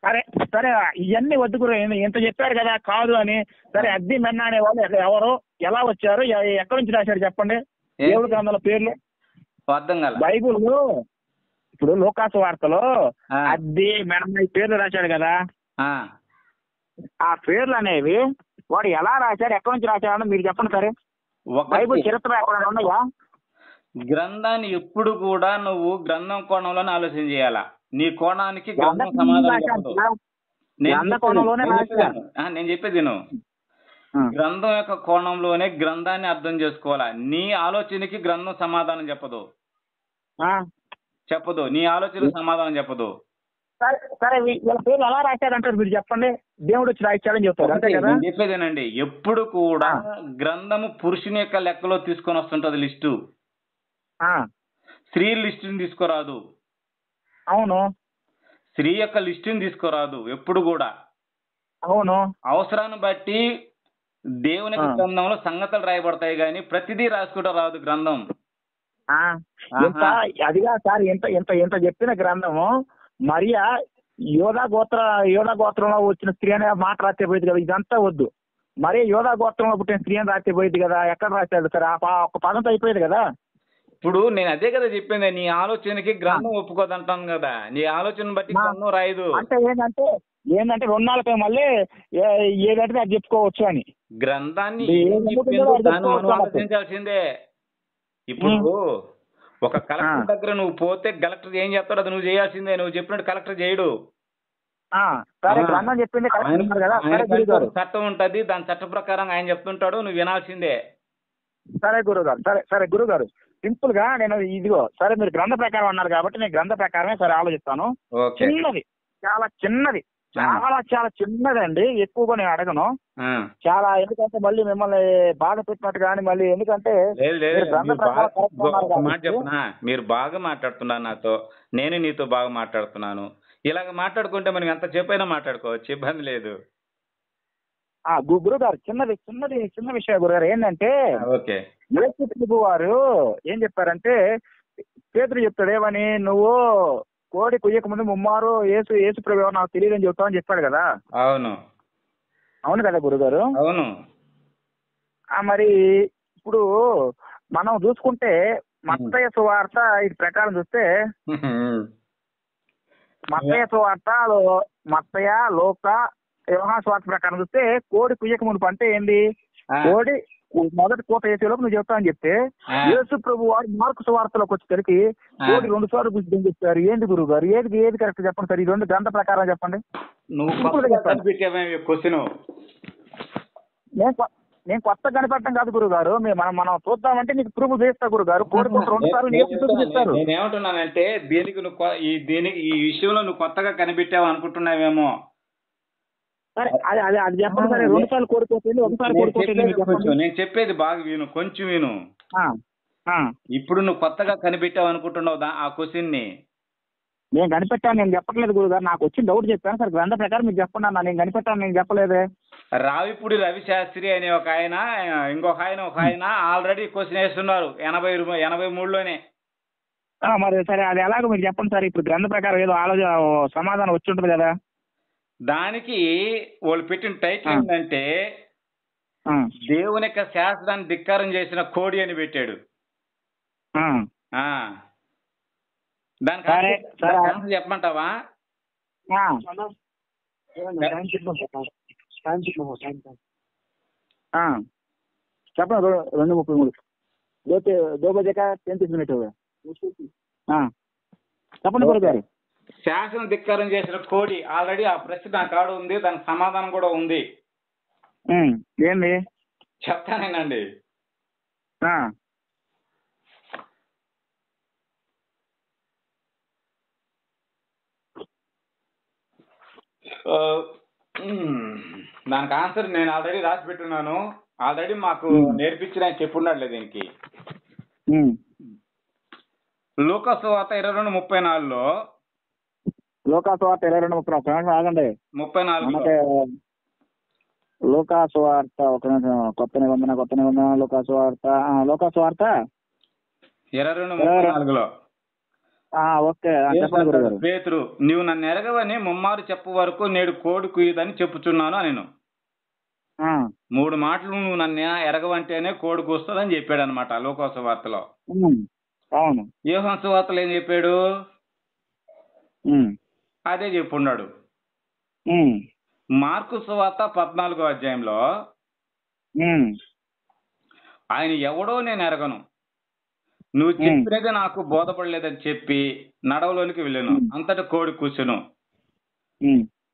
సరే సరే ఇవన్నీ వద్దు గురు, ఇంత చెప్పారు కదా కాదు అని. సరే అద్దె మెన్న అనే వాళ్ళు ఎవరు, ఎలా వచ్చారు, ఎక్కడి నుంచి రాశారు చెప్పండి. దేవుడి గ్రంథాల పేర్లు బైబుల్లో ఇప్పుడు లోకాసు వార్తలో అద్దె మెన్న పేర్లు రాశాడు కదా. ఆ పేర్లు అనేవి వాడు ఎలా రాశాడు, ఎక్కడి నుంచి రాశాడు మీరు చెప్పండి. సరే బైబుల్ చరిత్ర ఎక్కడ ఉన్నాయా? గ్రంథాన్ని ఎప్పుడు కూడా నువ్వు గ్రంథం కోణంలోనే ఆలోచన చేయాలా. నీ కోణానికి గ్రంథం సమాధానం చెప్పదు. నేను చెప్పేది నువ్వు గ్రంథం యొక్క కోణంలోనే గ్రంథాన్ని అర్థం చేసుకోవాలా. నీ ఆలోచనకి గ్రంథం సమాధానం చెప్పదు, నీ ఆలోచన సమాధానం చెప్పదు. సరే వీళ్ళ పేర్లు ఎలా రాశారంటారు మీరు చెప్పండి. దేవుడు వచ్చి రాయించాడని చెప్తారు అంతే కదా. చెప్పేదేనండి, ఎప్పుడు కూడా గ్రంథము పురుషుని యొక్క లెక్కలో తీసుకొని వస్తుంటది లిస్టు, స్త్రీ లిస్టుని తీసుకురాదు. అవును, స్త్రీ యొక్క లిస్టుని తీసుకురాదు ఎప్పుడు కూడా. అవును, అవసరాన్ని బట్టి దేవుని గ్రంథంలో సంగతులు రాయబడతాయి కానీ ప్రతిదీ రాసుకుంటూ రాదు గ్రంథం. అదిగా సార్ ఇంత ఇంత ఇంత చెప్పిన గ్రంథము మరియా యోధా గోత్రంలో వచ్చిన స్త్రీ అనే మాట రాస్తే పోయింది కదా. ఇదంతా వద్దు, మరి యోధా గోత్రంలో పుట్టిన స్త్రీ అని రాస్తే పోయింది కదా. ఎక్కడ రాశాడు సార్? ఒక పదంతో అయిపోయేది కదా. ఇప్పుడు నేను అదే కదా చెప్పింది, నీ ఆలోచనకి గ్రంథం ఒప్పుకోదంటాను కదా. నీ ఆలోచన బట్టి గ్రంథం రాయదు. అంటే ఏంటంటే 2 నాలుగు మళ్ళీ ఏదంటే అది చెప్పుకోవచ్చు అని. గ్రంథాన్ని ఆలోచించాల్సిందే. ఇప్పుడు ఒక కలెక్టర్ దగ్గర నువ్వు పోతే కలెక్టర్ ఏం చెప్తాడు అది నువ్వు చేయాల్సిందే. నువ్వు చెప్పినట్టు కలెక్టర్ చేయడు. చట్టం ఉంటది, దాని చట్ట ప్రకారం ఆయన చెప్తుంటాడు, నువ్వు వినాల్సిందే. సరే గురుగారు, సరే గురుగారు సింపుల్ గా నేను ఇదిగో సరే మీరు గ్రంథ ప్రకారం అన్నారు కాబట్టి నేను గ్రంథ ప్రకారమే సరే ఆలోచిస్తాను. చిన్నది, చాలా చిన్నది, చాలా చిన్నదండి. ఎక్కువగా నేను అడగను చాలా, ఎందుకంటే మళ్ళీ మిమ్మల్ని బాధ పెట్టినట్టు కానీ మళ్ళీ ఎందుకంటే మాట చెప్పునా, మీరు బాగా మాట్లాడుతున్నారు నాతో, నేను నీతో బాగా మాట్లాడుతున్నాను. ఇలాగ మాట్లాడుకుంటే మనం ఎంత చెప్పైనా మాట్లాడుకోవచ్చు, ఇబ్బంది లేదు. గురుగారు చిన్న విషయం గురుగారు ఏంటంటే యేసు ప్రభు వారు ఏం చెప్పారంటే పేతురు చెప్తాడు ఏమని, నువ్వు కోడి కుయ్యక ముందు ముమ్మారు యేసు ప్రభు నాకు తెలియదని చెప్తామని చెప్పాడు కదా. అవును కదా గురుగారు. అవును. మరి ఇప్పుడు మనం చూసుకుంటే మత్తయి సువార్త ఇది ప్రకారం చూస్తే మత్తయి సువార్తలో మత్తయి, లూకా, యోహాను సువార్త ప్రకారం చూస్తే కోడి కుయ్యక ముందు అంటే ఏంది, కోడి మొదటి కోట వేసేలోపు నువ్వు చెప్తావని చెప్తే యేసు ప్రభు వారు మార్కు సువార్తలోకి వచ్చేసరికి కోడి 2 సార్లు గురించి చెప్పారు. ఏంటి గురువు గారు, ఏది కరెక్ట్ చెప్పండి సార్. ఈ 2 గ్రంథ ప్రకారం చెప్పండి. నేను కొత్త కనిపెట్టడం కాదు గురువు గారు, మనం చూద్దామంటే నీకు ప్రూఫ్ చేస్తా గురువు గారు. కోడి 2 సార్లు చెప్తారు. నేనేమంటున్నానంటే దీనికి ఈ విషయంలో నువ్వు కొత్తగా కనిపెట్టావు అనుకుంటున్నావేమో. అది చెప్పండి సరే. 2 సార్లు కోడిపోతుంది, 1 సారి కోడిపోతుంది. నేను చెప్పేది బాగా విను, కొంచెం విను. ఇప్పుడు నువ్వు కొత్తగా కనిపెట్టావు అనుకుంటున్నావు ఆ క్వశ్చన్ ని. నేను కనిపెట్టాను, నేను చెప్పట్లేదు గురుగారు. నాకు వచ్చిన డౌట్ చెప్పాను సార్. గ్రంథ ప్రకారం మీరు చెప్పండి అన్న, నేను కనిపెట్టాను, నేను చెప్పలేదే. రావిపూడి రవిశాస్త్రి అనే ఒక ఆయన ఆల్రెడీ క్వశ్చన్ వేస్తున్నారు 83లోనే. మరి సరే అది ఎలాగో మీరు చెప్పండి సార్. ఇప్పుడు గ్రంథ ప్రకారం ఏదో ఆలోచన సమాధానం వచ్చి ఉంటుంది కదా. దానికి వాళ్ళు పెట్టిన టైటిల్ ఏంటంటే ఆ, దేవుని యొక్క శాస్త్రాన్ని ధిక్కారం చేసిన కోడి అని పెట్టాడు. ఆ. ఆ దానికి సరే, సరే. ఆన్సర్ చెప్పమంటావా? ఆ. ఆ. చెప్పండి. 2:33 దో బజే కా 33 మినిట్ హోగా. చెప్పండి గురుగారు. శాసనం ధిక్కారం చేసిన కోడి ఆల్రెడీ ఆ ప్రశ్న నా కాడ ఉంది, దానికి సమాధానం కూడా ఉంది. ఏంది? చెప్తానేనండి. ఆ. ఆ, దానికి ఆన్సర్ నేను ఆల్రెడీ రాసి పెట్టున్నాను. ఆల్రెడీ మాకు నేర్పించిన ఆయన చెప్పున్నాడులే దీనికి. లూకాసు వార్త 22:34లో లోకాసు వార్త 22:30 ఆగండి. 34 లోకాసు వార్త ఒక నిమిషం. కొత్త నిబంధన లోకాసు వార్త 22:34లో ఓకే. చెప్పండి గురుగారు. పేతురు, నీవు నన్ను ఎరగవని ముమ్మారు చెప్పు వరకు నేడు కోడి కుయ్యదని చెప్పుచున్నాను అని. 3 మాటలు నువ్వు నన్ను ఎరగవంటేనే కోడి కూస్తుందని చెప్పాడు అనమాట లూకాసు వార్తలో. అవును. యోహాను సువార్తలో ఏం చెప్పాడు? అదే చెప్పున్నాడు. మార్కు సువార్త 14వ అధ్యాయంలో ఆయన ఎవడో నేను ఎరగను, నువ్వు చెప్పినది నాకు బోధపడలేదని చెప్పి నడవలోనికి వెళ్ళాను, అంతటా కోడి కూర్చును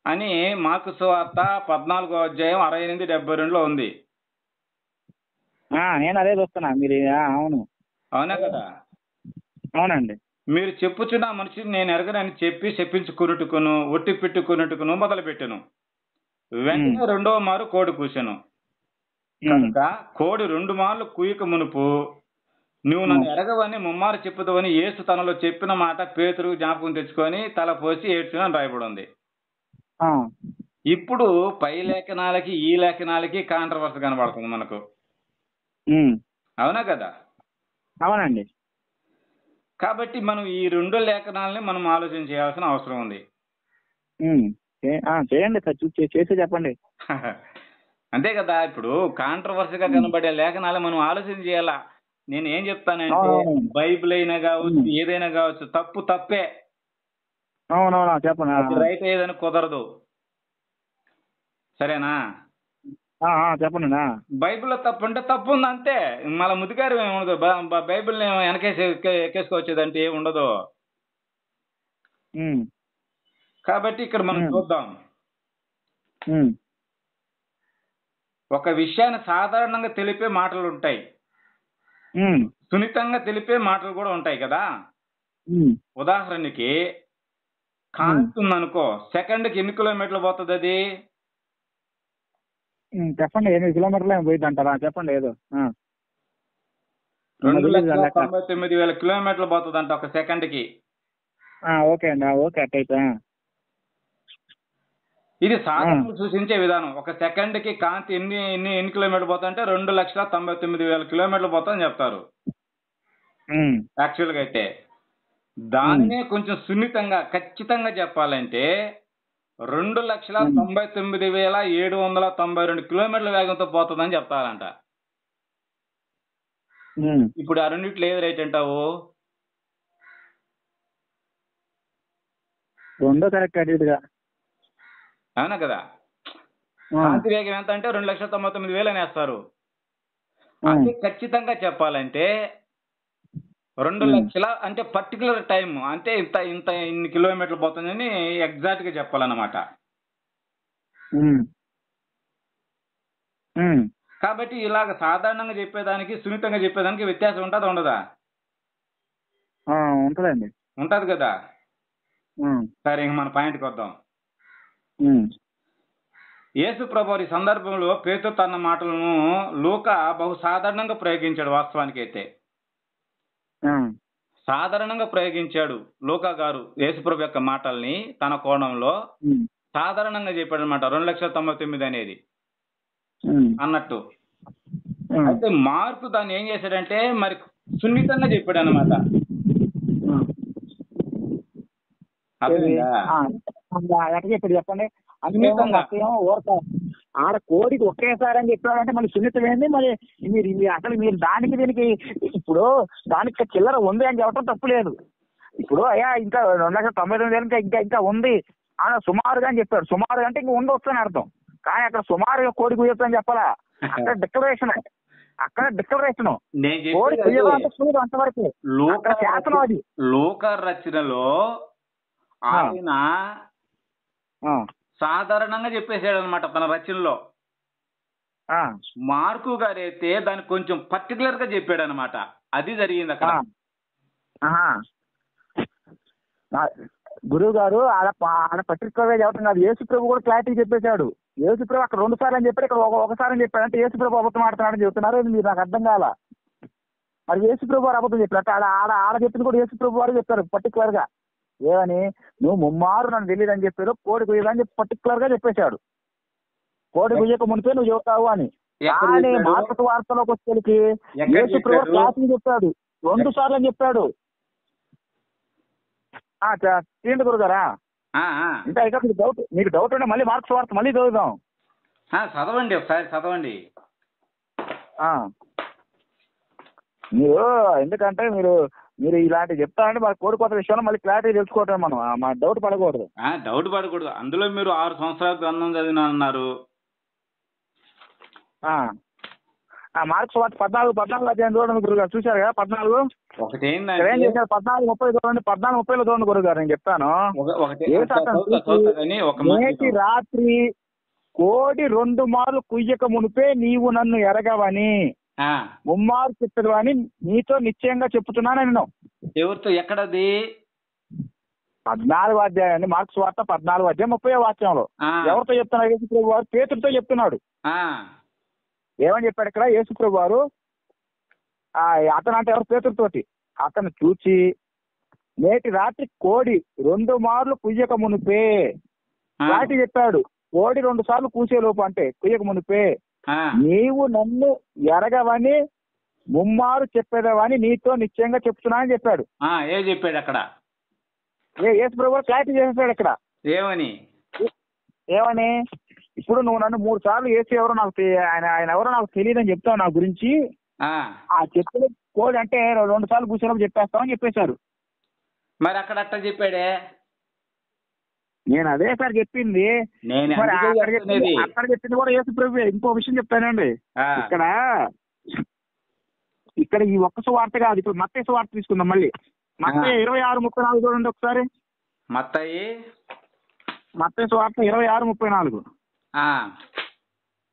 అని మార్కు సువార్త 14వ అధ్యాయం 68-72లో ఉంది. నేను అదే చూస్తున్నా. మీరు అవును. అవునా కదా? అవునండి. మీరు చెప్పుచున్న మనిషిని నేను ఎరగనని చెప్పి చెప్పించుకున్నట్టుకును ఒట్టి పెట్టుకున్నట్టుకును మొదలు పెట్టాను. వెంటనే 2వ మారు కోడి కూర్చాను. కనుక కోడి 2 మార్లు కూయక మునుపు నువ్వు నన్ను ఎరగవని ముమ్మారు చెప్పుదవని యేసు తనలో చెప్పిన మాట పేతురు జ్ఞాపకం తెచ్చుకొని తల పోసి ఏడ్చును అని రాయబడి ఉంది. ఇప్పుడు పై లేఖనాలకి ఈ లేఖనాలకి కాంట్రవర్సీ కనబడుతుంది మనకు. అవునా కదా? అవునండి. కాబట్టి మనం ఈ 2 లేఖనాలని మనం ఆలోచన చేయాల్సిన అవసరం ఉంది. చేయండి సార్, చేసి చెప్పండి. అంతే కదా? ఇప్పుడు కాంట్రవర్సీగా కనబడే లేఖనాలు మనం ఆలోచన చేయాలా. నేను ఏం చెప్తానంటే బైబిల్ అయినా కావచ్చు, ఏదైనా కావచ్చు, తప్పు తప్పే. అవునవునా, చెప్పండి. రైట్ ఏదని కుదరదు. సరేనా? చెప్పండి. బైబిల్లో తప్పు అంటే తప్పు ఉంది అంతే. మళ్ళీ ముదిగారు ఏముండదు. బైబిల్ని వెనకేసి ఎక్కేసుకొచ్చేదంటే ఏమి ఉండదు. కాబట్టి ఇక్కడ మనం చూద్దాం. ఒక విషయాన్ని సాధారణంగా తెలిపే మాటలు ఉంటాయి, సున్నితంగా తెలిపే మాటలు కూడా ఉంటాయి కదా. ఉదాహరణకి కాంతి ఉందనుకో, సెకండ్కి ఎన్ని కిలోమీటర్లు పోతుంది అది? చెప్పండి. 8 కిలోమీటర్లు ఏమి పోయింది అంటారా? చెప్పండి. ఏదో 2,99,000 కిలోమీటర్లు పోతుందంట ఒక సెకండ్కి. ఓకే అండి. ఓకే అట్టయితే. ఇది సాధారణ సూచించే విధానం. ఒక సెకండ్కి కాంతి ఎన్ని కిలోమీటర్లు పోతుందంటే 2,99,000 కిలోమీటర్లు పోతుందని చెప్తారు యాక్చువల్గా అయితే. దానినే కొంచెం సున్నితంగా ఖచ్చితంగా చెప్పాలంటే 2,99,792 కిలోమీటర్ల వేగంతో పోతుందని చెప్తారంట. ఇప్పుడు ఆ రెండిట్లో ఏది రైట్ అంటావు? రెండో కరెక్ట్. అవునా కదా? కాంతి వేగం ఎంత అంటే 2,99,000 అనేస్తారు. అదే ఖచ్చితంగా చెప్పాలంటే 2,00,000 అంటే పర్టికులర్ టైం అంటే ఇన్ని కిలోమీటర్లు పోతుందని ఎగ్జాక్ట్ గా చెప్పాలన్నమాట. కాబట్టి ఇలాగ సాధారణంగా చెప్పేదానికి సున్నితంగా చెప్పేదానికి వ్యత్యాసం ఉంటుందా ఉండదా? ఉంటదండి. ఉంటది కదా. సరే, ఇంక మన పాయింట్కి వద్దాం. యేసు ప్రభువు ఈ సందర్భంలో పేతురు తన మాటలను లూకా బహు సాధారణంగా ప్రయోగించాడు. వాస్తవానికి అయితే సాధారణంగా ప్రయోగించాడు లూకా గారు యేసు ప్రభు యొక్క మాటల్ని తన కోణంలో సాధారణంగా చెప్పాడు అనమాట. 2,99,000 అనేది అన్నట్టు. అయితే మార్కు దాన్ని ఏం చేశాడంటే మరి సున్నితంగా చెప్పాడు అనమాట. ఎట్లా చెప్పాడు చెప్పండి. ఆడ కోడికి ఒకేసారి అని చెప్పాడంటే మళ్ళీ సున్నితం ఏంది మరి? అసలు మీరు దానికి దీనికి ఇప్పుడు దానికి చిల్లర ఉంది అని చెప్పడం తప్పు లేదు. ఇప్పుడు అయ్యా ఇంకా 2,99,000 ఇంకా ఇంకా ఉంది ఆయన సుమారుగా అని చెప్పాడు. సుమారుగా అంటే ఇంకా ఉండొచ్చు అని అర్థం. కానీ అక్కడ సుమారుగా కోడి కుయ్యొచ్చు అని చెప్పాలా? అక్కడ డిక్లరేషన్ కోడి కుయ్యడం అంటే సులువు అంతవరకు శాసనం అది. లోక రచనలో ఆయన సాధారణంగా చెప్పేసాడు అనమాట తన రచనలో. మార్కు గారు అయితే దాన్ని కొంచెం పర్టికులర్ గా చెప్పాడు అనమాట. అది జరిగింది అక్కడ. గురువు గారు ఆడ పర్టికులర్ గా చెప్పడం కాదు, యేసు ప్రభు కూడా క్లారిటీ చెప్పేశాడు. యేసు ప్రభు అక్కడ 2 సార్లు అని చెప్పాడు, ఇక్కడ ఒకసారి అని చెప్పాడు. అంటే యేసు ప్రభు అబద్ధం ఆడుతున్నాడని చెప్తున్నారు. మీరు నాకు అర్థం కాల. మరి యేసు ప్రభు వారు అబద్ధం చెప్పారు. ఆడ చెప్పింది కూడా యేసు ప్రభు వారు చెప్పారు పర్టికులర్ గా. ఏమని? నువ్వు ముమ్మారు నన్ను తెలియదు అని చెప్పారు, కోడి కుయ్యదని చెప్పి పర్టికులర్ గా చెప్పేశాడు. కోడి కుయ్యక మునిపే నువ్వు చెబుతావు అని. కానీ మార్పు వార్తలోకి వచ్చేకి యేసు ప్రభు క్లారిటీ చెప్పాడు, 2 సార్లు అని చెప్పాడు. తీయండి గురుగారా. ఇంకా ఇక మీకు డౌట్ ఉంటే మళ్ళీ మార్క్స్ వార్త మళ్ళీ చదువుదాం. చదవండి, ఒకసారి చదవండి. మీరు ఎందుకంటే మీరు ఇలాంటి చెప్తారంటే మన కోడికోత విషయంలో మళ్ళీ క్లారిటీ తెలుసుకోవటం మనం మా డౌట్ పడకూడదు. డౌట్ పడకూడదు. అందులో మీరు 6 సంవత్సరాల గ్రంథం చదివిన అన్నారు. మార్క్స్ వార్త 14 అధ్యాయం చూడండి గురుగారు. చూశారు కదా 14? ఏం చేశారు? 14:30 చూడండి. 14:30 చూడండి గురుగారు. నేను చెప్తాను. నేటి రాత్రి కోడి 2 మార్లు కుయ్యక మునిపే నీవు నన్ను ఎరగవని ముమ్మారు చెప్పదు అని నీతో నిశ్చయంగా చెప్తున్నాను నేను. ఎవరితో? ఎక్కడది? 14 అధ్యాయం అండి. మార్క్స్ వార్త 14 అధ్యాయం 30వ వాక్యంలో. ఎవరితో చెప్తున్నాడు? యేసు ప్రభు వారు పేతురుతో చెప్తున్నాడు. ఏమని చెప్పాడు ఇక్కడ యేసు ప్రభు వారు? అతను అంటే ఎవరు? పేతురుతోటి. అతను చూచి నేటి రాత్రి కోడి 2 మార్లు కుయ్యక మునిపే వాటి చెప్పాడు. కోడి 2 సార్లు కూసే లోపు అంటే కుయ్యక మునిపే నీవు నన్ను ఎరగవని ముమ్మారు చెప్పేదవని నీతో నిశ్చయంగా చెప్తున్నా అని చెప్పాడు. ఏం చెప్పాడు అక్కడ? యేసు ప్రభు క్లారిటీ చేసేసాడు ఇక్కడ. ఏమని? ఇప్పుడు నువ్వు నన్ను 3 సార్లు యేసు ఎవరో నాకు ఆయన ఎవరో నాకు తెలియదని చెప్తావు నా గురించి. చెప్పిన కోడి అంటే 2 సార్లు కూర్చోలోపు చెప్పేస్తామని చెప్పేశారు. మరి అక్కడ అట్లా చెప్పాడే? నేను అదే సార్ చెప్పింది. అక్కడ చెప్పింది కూడా యేసు ప్రభు. ఇంకో విషయం చెప్తానండి. ఇక్కడ ఈ ఒక్క సువార్త కాదు. ఇప్పుడు మత్తయి సువార్త తీసుకుందాం మళ్ళీ. మత్తయి 26:34 చూడండి ఒకసారి. మత్తయి సువార్త 26:34.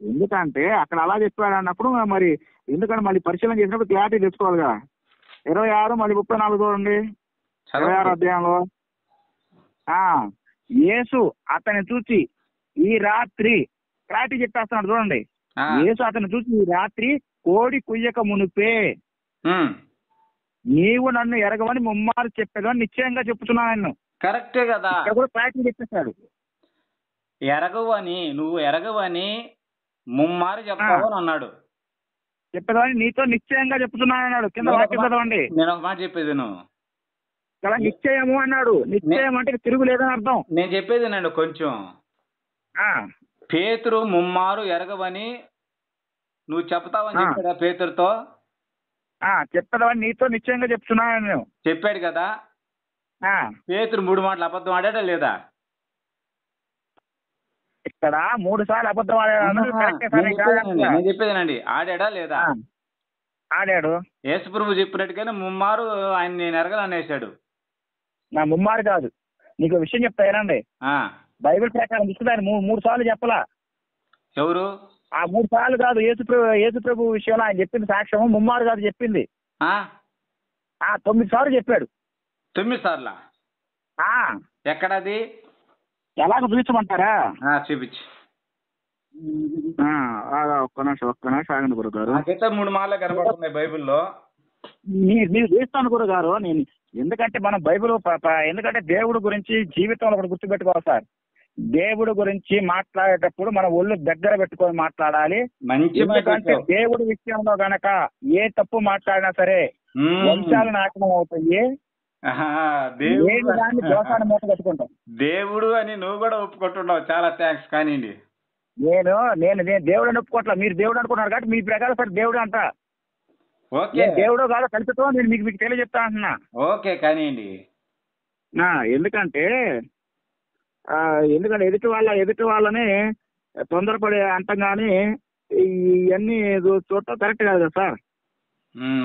ఎందుకంటే అక్కడ అలా చెప్పాడు అన్నప్పుడు మరి ఎందుకంటే మళ్ళీ పరిశీలన చేసినప్పుడు క్లారిటీ తెచ్చుకోవాలి కదా. 26 మళ్ళీ 34 చూడండి. 26 అధ్యాయంలో యేసు అతన్ని చూసి ఈ రాత్రి క్లారిటీ చెప్పేస్తున్నాడు చూడండి. యేసు అతన్ని చూసి ఈ రాత్రి కోడి కుయ్యక మునిపే నీవు నన్ను ఎరగవని ముమ్మారు చెప్పేదని నిశ్చయంగా చెప్తున్నాను. కరెక్టే కదా. ఇక్కడ కూడా క్లారిటీ చెప్పేశాడు. నువ్వు ఎరగవని ముమ్మారు చెప్తావు అన్నాడు. చెప్పేదాన్ని నీతో నిశ్చయంగా చెప్తున్నాను అన్నాడు. కింద వాక్యం చదవండి. నేను ఒక మాట చెప్పేది కదా, నిశ్చయము అన్నాడు. నిశ్చయం అంటే తిరుగులేదని అర్థం. నేను చెప్పేదేనండి కొంచెం. పేతురు ముమ్మారు ఎరగవని నువ్వు చెప్తావని చెప్పాడా పేతురుతో? చెప్పేదాన్ని నీతో నిశ్చయంగా చెప్తున్నాను చెప్పాడు కదా. పేతురు 3 మాటలు అబద్ధం ఆడాడా లేదా? ఇక్కడ 3 సార్లు అబద్ధం నేను చెప్పేదేనండి. ఆడాడా లేదా? ఆడాడు. యేసు ప్రభు చెప్పినట్టుగానే ముమ్మారు ఆయన నేను ఎరగలనేసాడు. నా ముమ్మారు కాదు. నీకు విషయం చెప్తా ఏనండి. బైబిల్ ప్రకారం చూస్తే ఆయన 3 సార్లు చెప్పలా. ఎవరు? 3 సార్లు కాదు. యేసు ప్రభు విషయంలో ఆయన చెప్పింది సాక్ష్యం ముమ్మారు కాదు చెప్పింది. 9 సార్లు చెప్పాడు. 9 సార్లా? ఎక్కడది? ఎలాగ చూపించమంటారా? చూపించు. ఒక్క నిమిషం ఆగండి గురుగారు. 3 మార్లు కనబడుతున్నాయి బైబిల్లో. మీరు చేస్తాను గురుగారు. నేను ఎందుకంటే మనం బైబిల్ ఎందుకంటే దేవుడి గురించి జీవితంలో ఒకటి గుర్తుపెట్టుకోవాలి సార్. దేవుడి గురించి మాట్లాడేటప్పుడు మన ఒళ్ళు దగ్గర పెట్టుకొని మాట్లాడాలి. ఎందుకంటే దేవుడి విషయంలో గనక ఏ తప్పు మాట్లాడినా సరే వంశాలు నాశనం అవుతాయి. దోషాన్ని మూట కట్టుకుంటాం. దేవుడు అని నువ్వు కూడా ఒప్పుకుంటున్నావు. చాలా థ్యాంక్స్. కానివ్వండి. నేను నేను నేను దేవుడు అని ఒప్పుకోవట్లా, మీరు దేవుడు అనుకున్నారు కాబట్టి మీ ప్రకారం సరే దేవుడు అంట. ఓకే దేవుడు కాదు కల్పితం, నేను మీకు మీకు తెలియజెప్తా అంటున్నా. ఓకే కానివ్వండి. ఎందుకంటే ఎందుకంటే ఎదుటి వాళ్ళని తొందరపడి అంటాం కానీ ఇవన్నీ చూడటం కరెక్ట్ కాదు కదా సార్.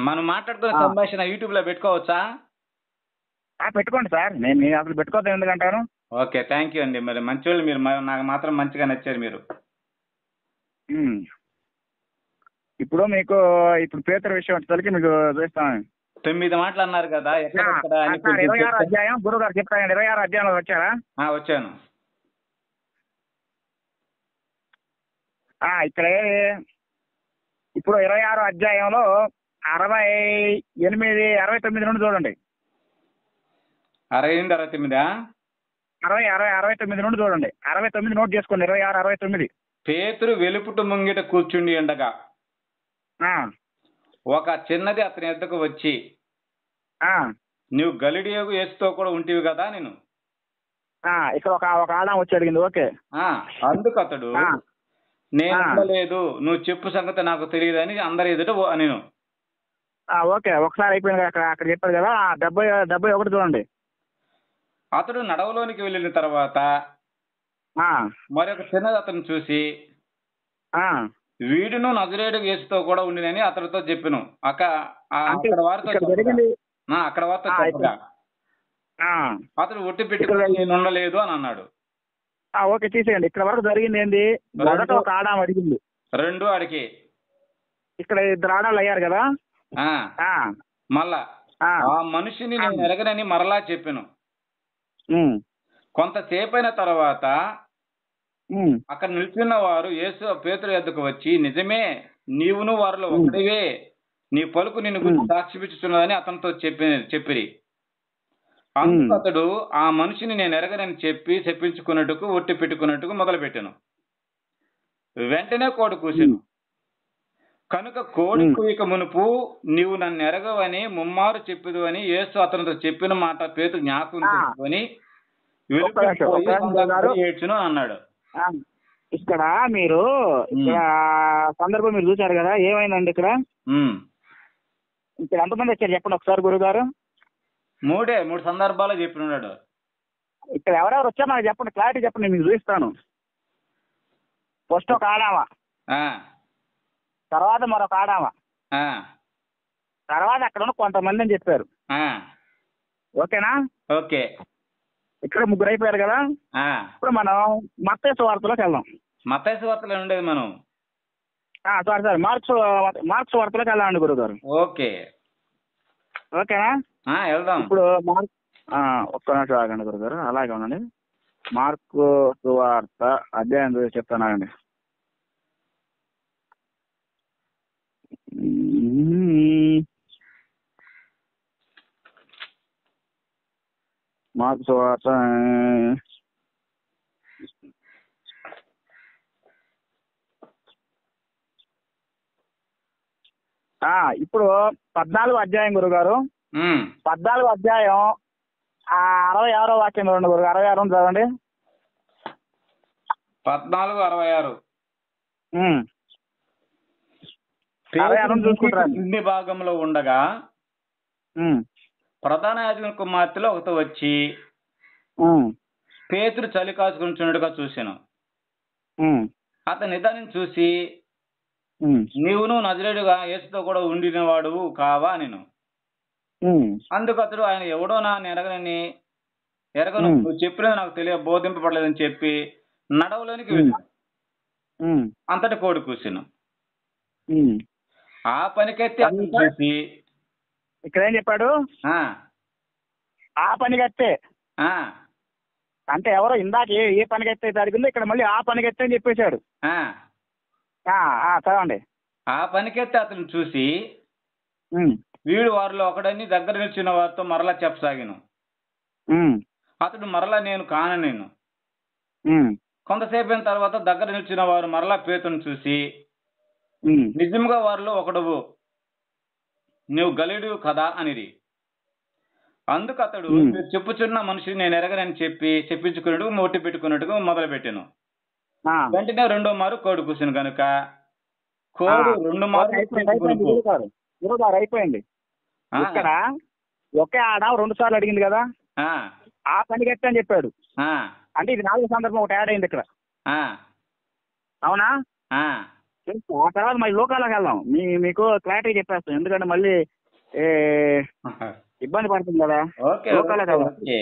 మనం మాట్లాడుకునే సంభాషణ యూట్యూబ్ లో పెట్టుకోవచ్చా? పెట్టుకోండి సార్, నేను అసలు పెట్టుకోవద్దు ఎందుకంటాను. ఓకే థ్యాంక్ యూ అండి. మరి మంచోళ్ళు మీరు, నాకు మాత్రం మంచిగా నచ్చారు మీరు. ఇప్పుడు మీకు పేతురు విషయం వచ్చేసరికి మీకు చూస్తాను. 9 మాటలు అన్నారు కదా, ఎక్కడ అని 26 అధ్యాయం గురువు గారు చెప్తానండి. 26 అధ్యాయంలో వచ్చారా? వచ్చాను. ఇక్కడ ఇప్పుడు 26 అధ్యాయంలో 68, 69 నుండి చూడండి. 68, 69 69 నుండి చూడండి. 69 నోట్ చేసుకోండి. 26, 69. పేతురు వెలుపుట ముంగిట కూర్చుండి ఉండగా ఒక చిన్నది అతని ఎద్దకు వచ్చి, నువ్వు గలిలియగు యేసుతో కూడా ఉంటివి కదా నేను. ఇక్కడ ఒక ఆడం వచ్చి అడిగింది. ఓకే. అందుకు అతడు, నేను ఉండలేదు, నువ్వు చెప్పు సంగతి నాకు తెలియదని అందరి ఎదుట నేను. ఓకే, ఒకసారి అయిపోయింది. అక్కడ చెప్పారు కదా. 71 చూడండి. అతడు నడవలోనికి వెళ్ళిన తర్వాత మరొక చిన్నది అతను చూసి, వీడును నజరేయుడు యేసుతో కూడా ఉండినని అతడితో చెప్పాను. అక్కడ వారితో చెప్పగా అతడు ఒట్టి పెట్టుకుని నేను ఉండలేదు అని అన్నాడు. ఓకే, తీసేయండి. ఇక్కడ వరకు జరిగింది ఏంది? మొదట ఒక ఆడాం అడిగింది. 2 అడిగి ఇక్కడ 2 ఆడాలు అయ్యారు కదా. మళ్ళా ఆ మనిషిని నేను ఎరగనని మరలా చెప్పాను. కొంతసేపు అయిన తర్వాత అక్కడ నిల్చున్న వారు పేతురు యొద్దకు వచ్చి, నిజమే, నీవును వారిలో ఒకడివే, నీ పలుకు నిన్ను గురించి సాక్షిపిస్తున్నదని అతనితో చెప్పిరి. అందుకు అతడు ఆ మనిషిని నేను ఎరగనని చెప్పి చెప్పించుకున్నట్టుకు ఒట్టి పెట్టుకున్నట్టుకు మొదలుపెట్టాను. వెంటనే కోడి కూసెను. కనుక కోడి కూయక మునుపు నీవు నన్ను ఎరగవని ముమ్మారు చెప్పదు అని యేసు అతనితో చెప్పిన మాట పేతురు జ్ఞాపకం చేసుకొని ఏడ్చును అన్నాడు. ఇక్కడ మీరు సందర్భం మీరు చూసారు కదా, ఏమైందండి ఇక్కడ ఎంతమంది వచ్చారు చెప్పండి ఒకసారి గురుగారు. 3 సందర్భాలు చెప్పినాడు. ఇక్కడ ఎవరెవరు వచ్చారు నాకు చెప్పండి, క్లారిటీ చెప్పండి, మీకు చూపిస్తాను. ఫస్ట్ ఒక ఆడామా, తర్వాత మరొక ఆడామా, తర్వాత అక్కడ ఉన్న కొంతమంది అని చెప్పారు. ఓకేనా? ఓకే. ఇక్కడ 3 అయిపోయారు కదా. ఇప్పుడు మనం మత్తయి సువార్తలోకి వెళ్దాం. మత్తయి సువార్తలో ఉండేది మనం. సారీ మార్క్స్ సువార్తలోకి వెళ్దామండి గురుగారు. ఓకే. ఓకేనా? వెళ్దాం. ఇప్పుడు ఒక్క నిమిషం ఆగండి గురుగారు, అలాగే ఉండండి. మార్కు సువార్త అధ్యాయం చెప్తానండి. మార్కు సువార్త ఇప్పుడు 14వ అధ్యాయం గురుగారు. 14వ అధ్యాయం 66వ వాక్యం చూడండి గురుగారు. 66 చదవండి. 14:66. కింది భాగంలో ఉండగా ప్రధాన యాజకుని కుమార్తెలో ఒకటి వచ్చి పేతురు చలి కాచుకుంటున్నట్టుగా చూశాను. అతని నిదానం చూసి, నీవును నజరేయుడుగా యేసుతో కూడా ఉండిన వాడువు కావా నేను. అందుకు అతడు, ఆయన ఎవడో నా ఎరగను, నువ్వు చెప్పినది నాకు బోధింపబడలేదని చెప్పి నడవలోనికి వెళ్ళాను. అంతటి కోడి కూర్చును. ఆ పనికెత్తి అతను చూసి, ఇక్కడ ఏం చెప్పాడు? ఆ పనికెత్తే అంటే ఎవరో ఇందాక ఏ పనికెత్తే జరిగిందో ఇక్కడ మళ్ళీ ఆ పనికెత్తే అని చెప్పేశాడు. చదవండి. ఆ పనికెత్తి అతను చూసి, వీడు వారిలో ఒకడని దగ్గర నిల్చున్న వారితో మరలా చెప్పసాగాను. అతడు మరలా నేను కాను. కొంతసేపు అయిన తర్వాత దగ్గర నిల్చున్న వారు మరలా పేతురును చూసి, నిజంగా వారిలో ఒకడువు, నువ్వు గలిలియువు కదా అనిరి. అందుకు అతడు, మీరు చెప్పుచున్న మనిషిని నేను ఎరగనని చెప్పి చెప్పించుకున్నట్టుకు మొట్టి పెట్టుకున్నట్టుగా మొదలు పెట్టాను. ఆ, వెంటనే రెండో మారు కోడి కూర్చుని కనుక ఆ. కోడి రెండు ఓకే, మార్లు అయిపోయింది అయిపోయింది గురుపు. గురుగారు అయిపోయింది. ఆ, ఇక్కడ ఒకే ఆడ 2 సార్లు అడిగింది కదా, ఆ, ఆ పని గట్టి అని చెప్పాడు. ఆ, అంటే ఇది 4వ సందర్భం ఒకటి యాడ్ అయింది ఇక్కడ. ఆ, అవునా? ఆ. తెలుసు. ఆ తర్వాత మళ్ళీ లోకాలకు వెళ్దాం. మీకు క్లారిటీ చెప్పేస్తాం, ఎందుకంటే మళ్ళీ ఏ, ఇబ్బంది పడుతుంది కదా. ఓకే, లోకాలకు ఓకే, వెళ్దాం. ఓకే.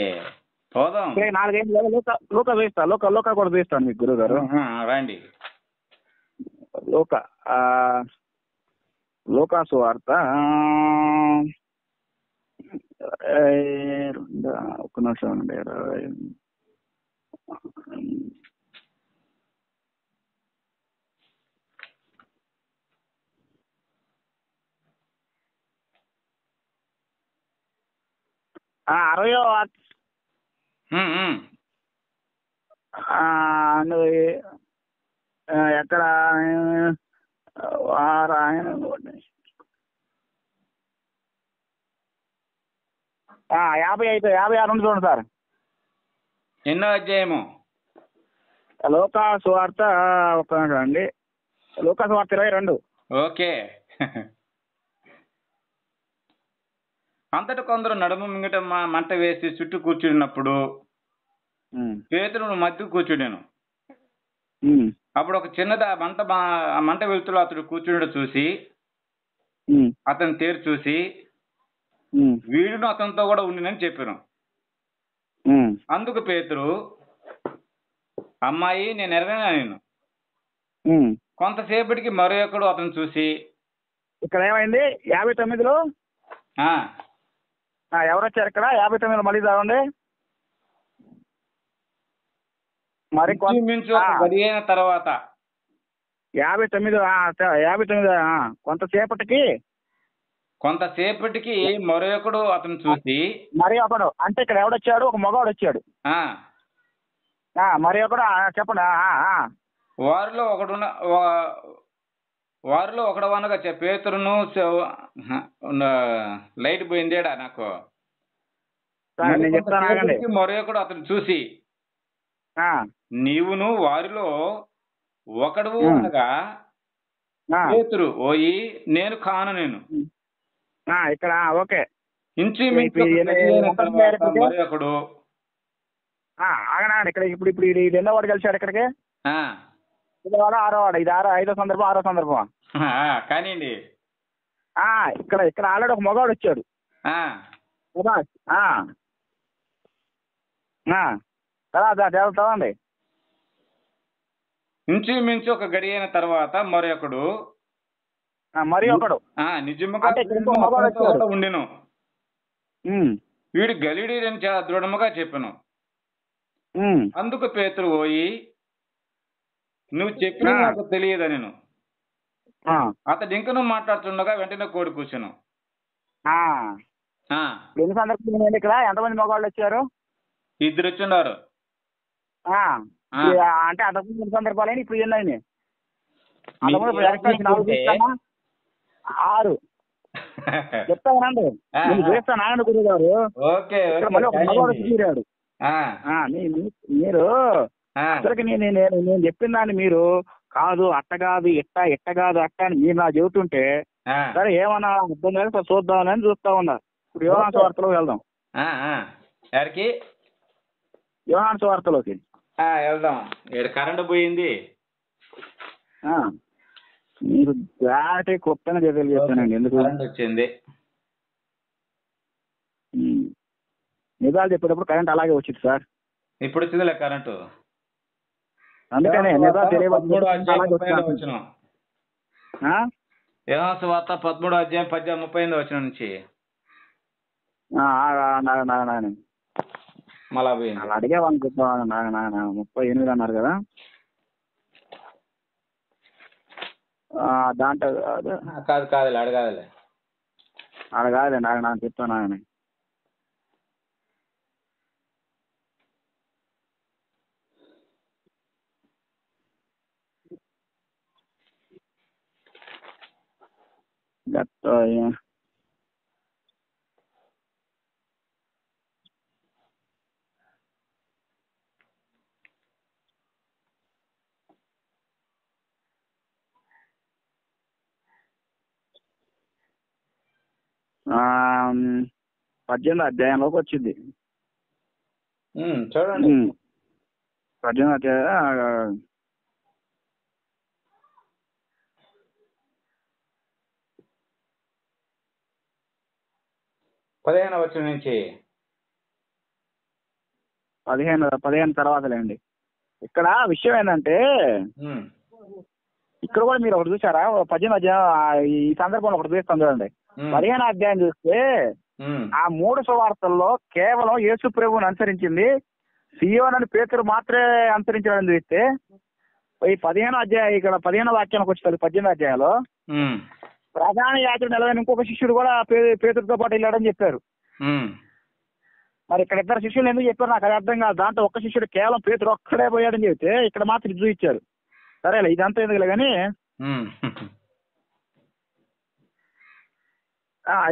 పోదాం. ఇక్కడ 4 గేమ్లు కదా, లోక చూపిస్తా, లోక కూడా చూపిస్తాను మీకు గురువు గారు. ఆహా, రండి. లోక ఆ, లోకాసు వార్త ఒక్క నిమిషం అండి. ఆ, 60వ ఉమ్, ఉమ్. ఎక్కడ ఆయన 56 చూడండి సార్. ఎన్నో అధ్యాయము? లోకా సువార్త ఒక అండి, లోకా సువార్త 22. ఓకే. అంతట కొందరు నడుము మింగట మంట వేసి చుట్టూ కూర్చున్నప్పుడు పేతురు మధ్య కూర్చున్నాను. అప్పుడు ఒక చిన్నది ఆ మంట వెలుతులో అతడు కూర్చుని చూసి అతని తేరు చూసి వీడును అతనితో కూడా ఉండినని చెప్పాను. అందుకు పేతురు, అమ్మాయి నేను ఎరగనా నేను. కొంతసేపటికి మరో ఒకడు అతను చూసి, ఇక్కడ ఏమైంది 59లో ఎవరు వచ్చారు ఇక్కడ 59 మళ్ళీ చదవండి. మరి మించు గడి అయిన తర్వాత 59 కొంతసేపటికి మరొకడు అతను చూసి, మరి ఒకడు అంటే ఇక్కడ ఎవడొచ్చాడు, ఒక మగవాడు వచ్చాడు. మరి ఒకడు చెప్పండి. వారిలో ఒకడు అనగా పేతురును లైట్ పోయిందేడా నాకు. నేను చెప్తాను. మరొకడు అతను చూసి, నీవును వారిలో ఒకడు అనగా పేతురు, ఓయి నేను కాను నేను. ఇక్కడ ఓకే. ఇంచుమించు మరొకడు ఆగనాడు ఇక్కడ. ఇప్పుడు ఎన్నో వాడు కలిశాడు ఇక్కడికి? 6వ వాడు. ఇది 5వ సందర్భం, 6వ సందర్భం కానివ్వండి. ఇక్కడ ఆల్రెడీ ఒక మగవాడు వచ్చాడు. చదవండి. ఇంచుమించు ఒక గడి అయిన తర్వాత మరొకడు నిజముగా ఉండెను. వీడు గలిలీయుడని చాలా దృఢముగా చెప్పెను. అందుకు పేతురు, పోయి నువ్వు చెప్పిన నాకు తెలియదు నేను. అతడు ఇంకనూ మాట్లాడుతుండగా వెంటనే కోడి కూర్చును. ఎన్ని సందర్భాలు ఇక్కడ? ఎంతమంది మగవాళ్ళు వచ్చారు? 2 వచ్చున్నారు. అంటే అంతకుముందు 2 సందర్భాలు, ఇప్పుడు ఎన్ని అయినాయి? 6 చెప్తానండి. నేను చేస్తాను ఆయన గురువు గారు. మళ్ళీ ఒక మగవాడు తీరాడు. మీరు అసలుకి నేను చెప్పిన దాన్ని మీరు కాదు, అట్ట కాదు, ఇట్ట కాదు, అట్ట అని మీరు నాకు చెబుతుంటే సరే ఏమన్నా అర్థం కాదు, చూద్దామని చూస్తా ఉన్నా. ఇప్పుడు యోహాను సువార్తలోకి వెళ్దాం. యోహాను సువార్తలోకి వెళ్దాం. కరెంట్ పోయింది. మీరు దాటి కొత్తగా చెప్పానండి. ఎందుకు వచ్చింది? నిజాలు చెప్పేటప్పుడు కరెంట్ అలాగే వచ్చింది సార్. ఇప్పుడు వచ్చిందిలే కరెంటు. అందుకనే నిజాలు తెలియవచ్చు. 13వ అధ్యాయం 35వ వచనం నుంచి మళ్ళా పోయింది. అలా అడిగేవాళ్ళని చెప్పాను. 38 అన్నారు కదా, దాంట్లో కాదులే అడగాలి. అడగాలి నాకు చెప్తాను. ఆయన ఆ, 18 అధ్యాయంలోకి వచ్చింది. చూడండి. 18 అధ్యాయం 15వ వచనం నుంచి 15 తర్వాతలేండి. ఇక్కడ విషయం ఏంటంటే ఉమ్, ఇక్కడ కూడా మీరు ఒకటి చూసారా, 18 అధ్యాయం ఈ సందర్భంలో ఒకటి చూస్తాం చూడండి. ఉమ్, 15 అధ్యాయం చూస్తే ఉమ్, ఆ 3 సువార్తల్లో కేవలం యేసు ప్రభువుని అనుసరించింది సియోను అని పేతురు మాత్రమే అనుసరించాడని చూస్తే, ఈ 15 అధ్యాయం ఇక్కడ 15 వాక్యానికి వచ్చేసరికి 18 అధ్యాయంలో ఉమ్, ప్రధాన యాజకుడు నిలవైన ఇంకొక శిష్యుడు కూడా పేతురుతో పాటు వెళ్ళాడని చెప్పారు. ఉమ్, మరి ఇక్కడ 2 శిష్యులు ఎందుకు చెప్పారు నాకు అది అర్థం కాదు. దాంట్లో ఒక్క శిష్యుడు కేవలం పేతురు ఒక్కడే పోయాడని చెప్తే ఇక్కడ మాత్రం ఇది చూపించారు. సరేలే, ఇదంతా ఎందుకులే కానీ ఉమ్.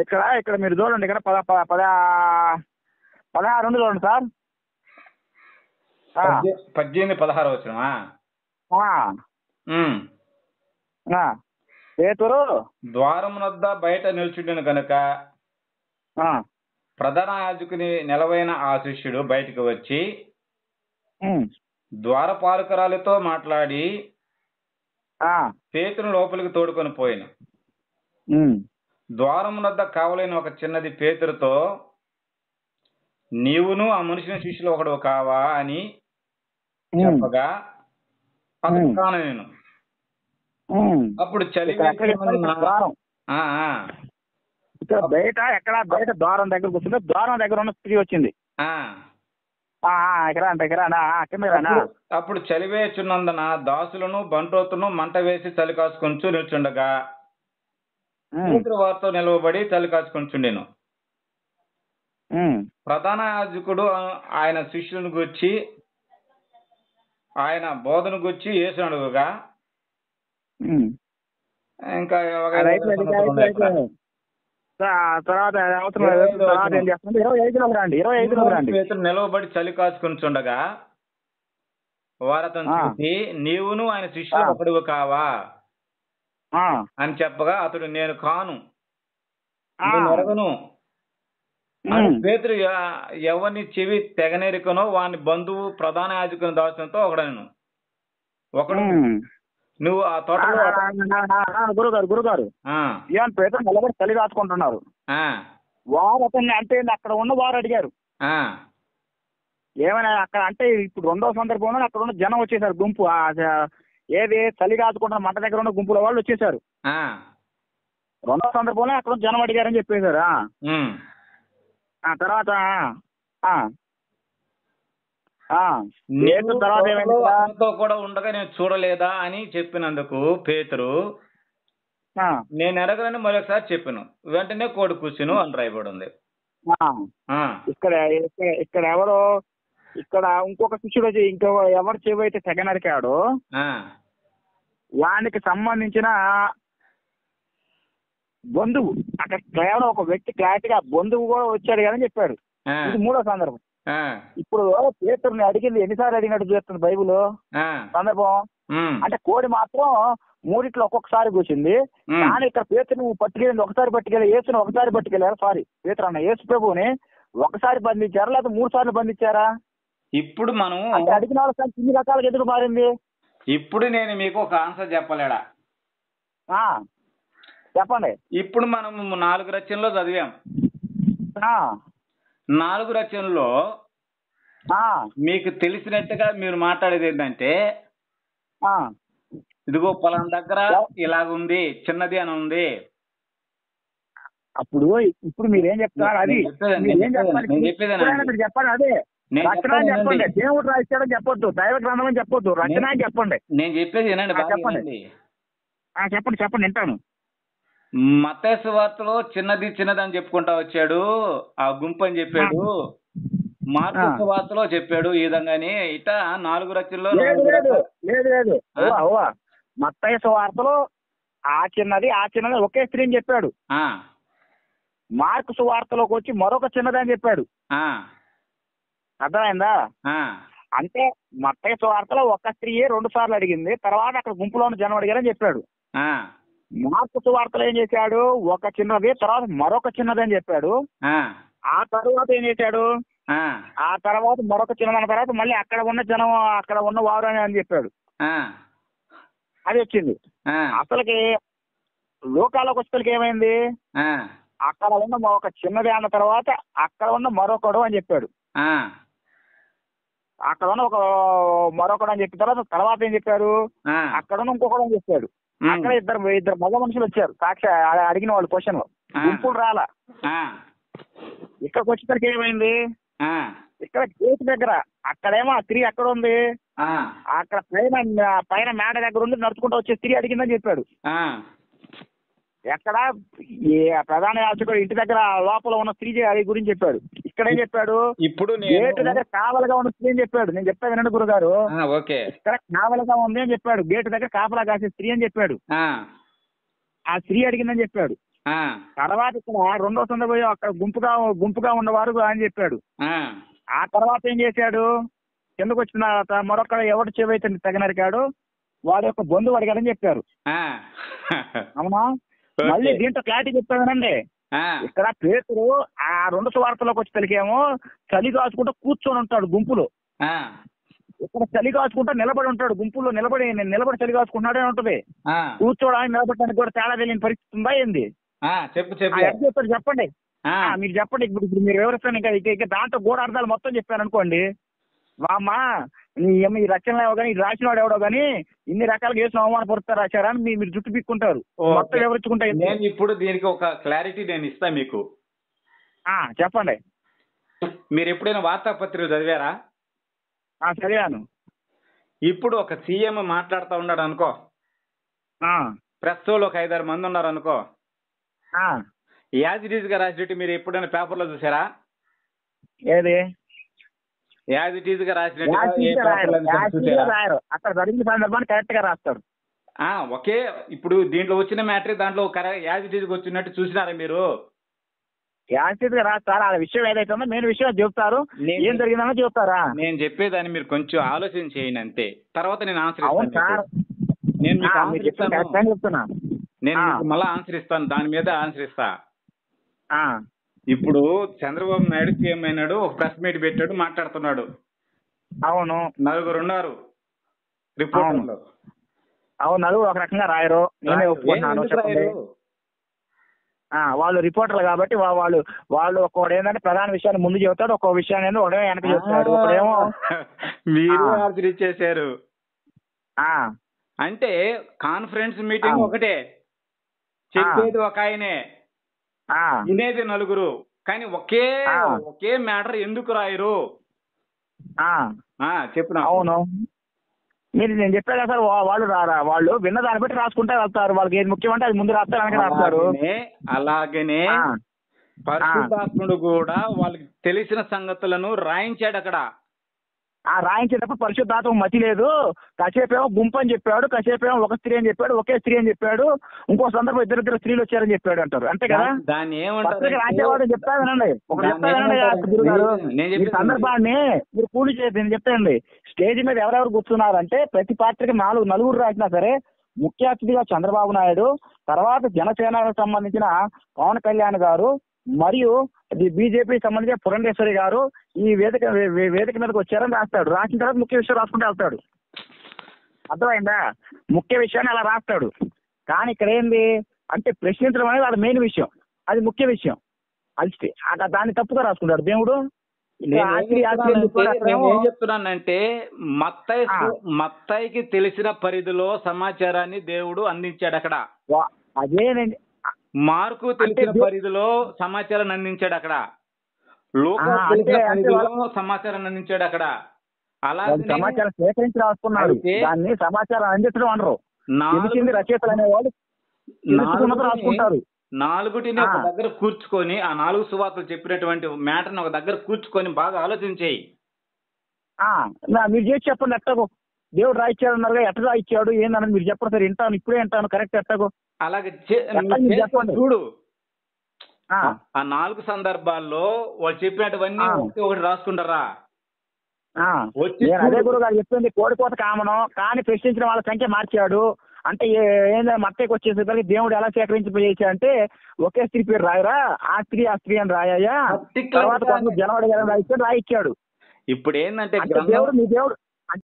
ఇక్కడ మీరు చూడండి, ఇక్కడ 16 చూడండి సార్. 18-16 వచనమా? ఉమ్. పేతురు ద్వారమునొద్ద బయట నిల్చుండెను గనుక ప్రధాన యాజకుని నిలవైన ఆ శిష్యుడు బయటకు వచ్చి ద్వారపాలకురాలితో మాట్లాడి పేతురు లోపలికి తోడుకొని పోయిన. ద్వారమునొద్ద కావలైన ఒక చిన్నది పేతురుతో, నీవును ఆ మనుషుని శిష్యులు ఒకడు కావా అని చెప్పగా అతను కాను నేను. అప్పుడు చలివి ఇక్కడ బయట ఎక్కడ బయట ద్వారం దగ్గర కూర్చుంటే ద్వారం దగ్గర ఉన్న స్త్రీ వచ్చింది. అప్పుడు చలివేచున్నందున దాసులను బంటోతును మంట వేసి చలి కాసుకొంచు నిల్చుండగా పేతురు వారితో నిలవబడి చలి కాసుకొంచుండెను. ప్రధాన యాజకుడు ఆయన శిష్యులను గూర్చి ఆయన బోధను గూర్చి యేసును అడుగుగా ఇంకా పేతురు నిలవబడి చలి కాసుకొంచుండగా వారతను చూసి, నీవును ఆయన శిష్యులు ఒకడు కావా అని చెప్పగా అతడు, నేను కాను, నేను ఎరగను. పేతురు ఎవరిని చెవి తెగనెరికనో వాని బంధువు ప్రధాన యాజకుని దాసునితో ఒకడు నువ్వు ఆ తోటలో గురుగారు పేతురు నిలబడి చలి కాచుకుంటున్నారు. వారు అతన్ని అంటే అక్కడ ఉన్న వారు అడిగారు ఏమైనా అక్కడ అంటే ఇప్పుడు 2వ సందర్భంలో అక్కడ ఉన్న జనం వచ్చేసారు, గుంపు ఏది చలి కాచుకుంటున్న మంట దగ్గర ఉన్న గుంపుల వాళ్ళు వచ్చేసారు. 2వ సందర్భంలో అక్కడ జనం అడిగారని చెప్పేశారు. తర్వాత కూడా ఉండగా నేను చూడలేదా అని చెప్పినందుకు పేతురు, నేను ఎరగనని మరొకసారి చెప్పాను, వెంటనే కోడి కూర్చును అని రాయబడి ఉంది. ఇక్కడ ఎవరో ఇక్కడ ఇంకొక శిష్యుడు వచ్చి ఇంకో ఎవరు చెవి అయితే తెగ నరికాడో వానికి సంబంధించిన బంధువు అక్కడ కేవలం ఒక వ్యక్తి క్లారిటీగా బంధువు కూడా వచ్చాడు కానీ చెప్పాడు. ఇది 3వ సందర్భం. ఇప్పుడు పేతురుని అడిగింది ఎన్నిసార్లు అడిగినట్టు చేస్తుంది బైబుల్ సందర్భం అంటే కోడి మాత్రం 3 ఒక్కొక్కసారి కూర్చుంది. కానీ ఇక్కడ పేతురుని పట్టుకెళ్ళింది ఒకసారి పట్టుకెళ్ళి, యేసుని ఒకసారి పట్టుకెళ్ళారు. సారీ పేతురు అన్న యేసు ప్రభువుని ఒకసారి బంధించారా లేకపోతే 3 సార్లు బంధించారా? ఇప్పుడు మనం అంటే అడిగిన వాళ్ళ ఇన్ని రకాలుగా ఎందుకు మారింది? ఇప్పుడు నేను మీకు ఒక ఆన్సర్ చెప్పలేడా? చెప్పండి. ఇప్పుడు మనం 4 రచనలో చదివాం. 4 రచనలో మీకు తెలిసినట్టుగా మీరు మాట్లాడేది ఏంటంటే, ఇదిగో పలానా దగ్గర ఇలాగుంది, చిన్నది అని ఉంది. ఇప్పుడు మీరేం చెప్తారు? అది చెప్పండి. అదే రచన చెప్పండి. దేవుడు రాశాడని చెప్పొద్దు, దైవ గ్రంథం అని చెప్పొద్దు, రచన అని చెప్పండి. నేను చెప్పేది చెప్పండి చెప్పండి వింటాను. మత్తయి సువార్తలో చిన్నది అని చెప్పుకుంటా వచ్చాడు, ఆ గుంపు అని చెప్పాడు. మార్కు సువార్తలో చెప్పాడు ఈ విధంగానే. ఇట 4 రచనలో లేదు. మత్తయి సువార్తలో ఆ చిన్నది ఒకే స్త్రీ అని చెప్పాడు. మార్కు సువార్తలోకి వచ్చి మరొక చిన్నది అని చెప్పాడు. అర్థమైందా? అంటే మత్తయి సువార్తలో ఒక స్త్రీయే 2 సార్లు అడిగింది, తర్వాత అక్కడ గుంపులో జనం అడిగారని చెప్పాడు. మార్కు సువార్తలో ఏం చేశాడు? ఒక చిన్నది, తర్వాత మరొక చిన్నది అని చెప్పాడు. ఆ తర్వాత ఏం చేశాడు? ఆ తర్వాత మరొక చిన్నది అన్న తర్వాత మళ్ళీ అక్కడ ఉన్న జనం, అక్కడ ఉన్న వారు అని చెప్పాడు. అది వచ్చింది. అసలుకి లోకాలకు వచ్చేసరికి ఏమైంది? అక్కడ ఉన్న ఒక చిన్నది అన్న తర్వాత అక్కడ ఉన్న మరొకడు అని చెప్పాడు. అక్కడ ఉన్న ఒక మరొకడు అని చెప్పిన తర్వాత ఏం చెప్పారు? అక్కడ ఉన్న ఇంకొకడు అని చెప్పాడు. అక్కడ ఇద్దరు మగ మనుషులు వచ్చారు సాక్షి అడిగిన వాళ్ళు క్వశ్చన్. గుంపులు రాలా. ఇక్కడికి వచ్చేసరికి ఏమైంది? ఇక్కడ గేట్ దగ్గర అక్కడేమో ఆ స్త్రీ అక్కడ ఉంది, అక్కడ పైన మేడ దగ్గర ఉంది, నడుచుకుంటూ వచ్చే స్త్రీ అడిగిందని చెప్పాడు. ఎక్కడ ప్రధాన యాజకుడు ఇంటి దగ్గర లోపల ఉన్న స్త్రీ గురించి చెప్పాడు. ఇక్కడేం చెప్పాడు? ఇప్పుడు గేటు దగ్గర కావలగా ఉన్న స్త్రీ అని చెప్పాడు. నేను చెప్తా వినండి గురుగారు. ఇక్కడ కావలగా ఉంది అని చెప్పాడు. గేటు దగ్గర కాపలా కాసే స్త్రీ అని చెప్పాడు. ఆ స్త్రీ అడిగిందని చెప్పాడు. తర్వాత ఇక్కడ రెండో సందర్భం అక్కడ గుంపుగా ఉన్నవారు అని చెప్పాడు. ఆ తర్వాత ఏం చేశాడు? కిందకు వచ్చిన మరొక ఎవరు చెవైతే తగినరికాడు వాడి యొక్క బంధువు అడిగాడని చెప్పారు. అవునా? మళ్ళీ దీంట్లో క్లారిటీ చెప్తానండి. ఇక్కడ పేతురు ఆ రెండు సువార్తలోకి వచ్చి తెలికేమో చలి కాచుకుంటూ కూర్చొని ఉంటాడు గుంపులో. ఇక్కడ చలి కాచుకుంటూ నిలబడి ఉంటాడు గుంపులో. నిలబడి చలి కాచుకుంటున్నాడే ఉంటది. కూర్చోడానికి నిలబడడానికి కూడా తేడా తెలియని పరిస్థితి ఉందా ఏంది? చెప్తారు చెప్పండి. మీరు చెప్పండి. ఇప్పుడు మీరు వివరిస్తాను. ఇంకా దాంట్లో గూఢ అర్థాలు మొత్తం చెప్పాను అనుకోండి. వామ్మా ఈ రచనలు ఏవో కానీ రాసిన వాడు ఎవడో కానీ ఇన్ని రకాలుగా వేసిన అవమానపరుస్తారు రాశారా అని మీరు జుట్టు పిక్కుంటారు. మొత్తం వివరించుకుంటారు. నేను ఇప్పుడు దీనికి ఒక క్లారిటీ నేను ఇస్తా మీకు. చెప్పండి. మీరు ఎప్పుడైనా వార్తాపత్రికలు చదివారా? చదివాను. ఇప్పుడు ఒక సీఎం మాట్లాడుతూ ఉన్నాడు అనుకో, ప్రెస్ వాళ్ళు ఒక 5-6 మంది ఉన్నారు అనుకో, యాజ్ ఇట్ ఈజ్ గా రాసినట్టు మీరు ఎప్పుడైనా పేపర్లో చూసారా? ఏది యాజ్ ఇట్ ఈజ్ గా రాసినట్టు అక్కడ జరిగిన సందర్భాన్ని కరెక్ట్ గా రాస్తాడు. ఓకే. ఇప్పుడు దీంట్లో వచ్చిన మ్యాటర్ దాంట్లో యాజ్ ఇట్ ఈజ్ వచ్చినట్టు చూసినారా మీరు? యాజ్ ఇట్ గా రాస్తారు. ఆ విషయం ఏదైతే ఉందో మెయిన్ విషయం చెప్తారు. ఏం జరిగిందో చెప్తారా? నేను చెప్పేదాన్ని మీరు కొంచెం ఆలోచన చేయండి అంతే. తర్వాత నేను ఆన్సర్ ఇస్తాను. నేను మళ్ళీ ఆన్సర్ ఇస్తాను. దాని మీద ఆన్సర్ ఇస్తా. ఇప్పుడు చంద్రబాబు నాయుడు సీఎం అయినాడు, ఒక ప్రెస్ మీట్ పెట్టాడు, మాట్లాడుతున్నాడు. అవును. 4 ఉన్నారు రిపోర్టర్లు. అవును, నలుగురు ఒక రకంగా రాయరు. నేనే ఒప్పుకుంటున్నాను. చెప్పండి. వాళ్ళు రిపోర్టర్లు కాబట్టి వాళ్ళు ఒక్కొక్కడు ఏంటంటే ప్రధాన విషయాన్ని ముందు చెబుతాడు, ఒక్కొక్క విషయాన్ని ఒకడే వెనక చెప్తాడు. ఒకడేమో మీరు ఆన్సర్ ఇచ్చేసారు. అంటే కాన్ఫరెన్స్ మీటింగ్ ఒకటే, చెప్పేది ఒక ఆయనే, వినేది 4. కానీ ఒకే మ్యాటర్ ఎందుకు రాయరు? చెప్పున్నా. అవును, నేను చెప్పాను కదా సార్. వాళ్ళు విన్న దాన్ని బట్టి రాసుకుంటే వెళ్తారు. వాళ్ళకి ఏది ముఖ్యమంటే అది ముందు రాస్తారు, వెనక రాస్తారు. అలాగనే పరిశుద్ధాత్ముడు కూడా వాళ్ళకి తెలిసిన సంగతులను రాయించాడు అక్కడ. రాయించేటప్పుడు పరిశుద్ధాత్మ మతి లేదు. కాసేపేమో గుంపు అని చెప్పాడు, కాసేపేమో ఒక స్త్రీ అని చెప్పాడు, ఒకే స్త్రీ అని చెప్పాడు, ఇంకో సందర్భం ఇద్దరు స్త్రీలు వచ్చారని చెప్పాడు అంటారు. అంతే కదా? దాన్ని ఏమంటారు? రాసేవాడు చెప్తా వినండి. గురుగారు, ఈ సందర్భాన్ని మీరు కూలి చేయదు. నేను చెప్తానండి. స్టేజ్ మీద ఎవరెవరు కూర్చున్నారంటే ప్రతి పార్టీకి 4 రాసినా సరే ముఖ్య అతిథిగా చంద్రబాబు నాయుడు, తర్వాత జనసేనకు సంబంధించిన పవన్ కళ్యాణ్ గారు, మరియు బీజేపీకి సంబంధించిన పురంధేశ్వరి గారు ఈ వేదిక మీదకి వచ్చారని రాస్తాడు. రాసిన తర్వాత ముఖ్య విషయం రాసుకుంటూ వెళ్తాడు. అర్థమైందా? ముఖ్య విషయాన్ని అలా రాస్తాడు. కానీ ఇక్కడ ఏంది అంటే ప్రశ్నించడం అనేది అది మెయిన్ విషయం, అది ముఖ్య విషయం. అది దాన్ని తప్పుగా రాసుకుంటాడు దేవుడు. ఏం చెప్తున్నానంటే మత్తయికి తెలిసిన పరిధిలో సమాచారాన్ని దేవుడు అందించాడు అక్కడ. మార్కు తెలిసిన పరిధిలో సమాచారాన్ని అందించాడు అక్కడ. లోకాసు తెలిసిన పరిధిలో సమాచారాన్ని అందించాడు అక్కడ. అలాగే సమాచారం సేకరించి రాసుకున్నాడు. దాన్ని సమాచారం అందించడం అనరు. రచయితలు అనేవాళ్ళు రాసుకుంటారు. 4టిని ఒక దగ్గర కూర్చుకొని, ఆ 4 సువార్తలు చెప్పినటువంటి మ్యాటర్ని ఒక దగ్గర కూర్చుకొని బాగా ఆలోచించేయి. మీరు చేసి చెప్పండి. ఎట్టగో దేవుడు రాయిచ్చాడు అన్నారు, ఎట్ట రాయిచ్చాడు ఏందన్నది మీరు చెప్పండి సార్. వింటాను, ఇప్పుడే వింటాను. కరెక్ట్ ఎట్టగో అలాగే చూడు. ఆ 4 సందర్భాల్లో వాళ్ళు చెప్పినటువన్నీ ఒకటి రాసుకుంటారా? అదే గురువు గారు చెప్పింది. కోడికోత కామనం కానీ ప్రశ్నించిన వాళ్ళ సంఖ్య మార్చాడు. అంటే ఏంటంటే మత్తకి వచ్చేసరికి దేవుడు ఎలా సేకరించిపోయేసి అంటే ఒకే స్త్రీ పేరు రాయరా, ఆ స్త్రీ అని రాయ్యా, తర్వాత కొంత జనవరి రాయిచ్చాడు. ఇప్పుడు ఏంటంటే దేవుడు మీ దేవుడు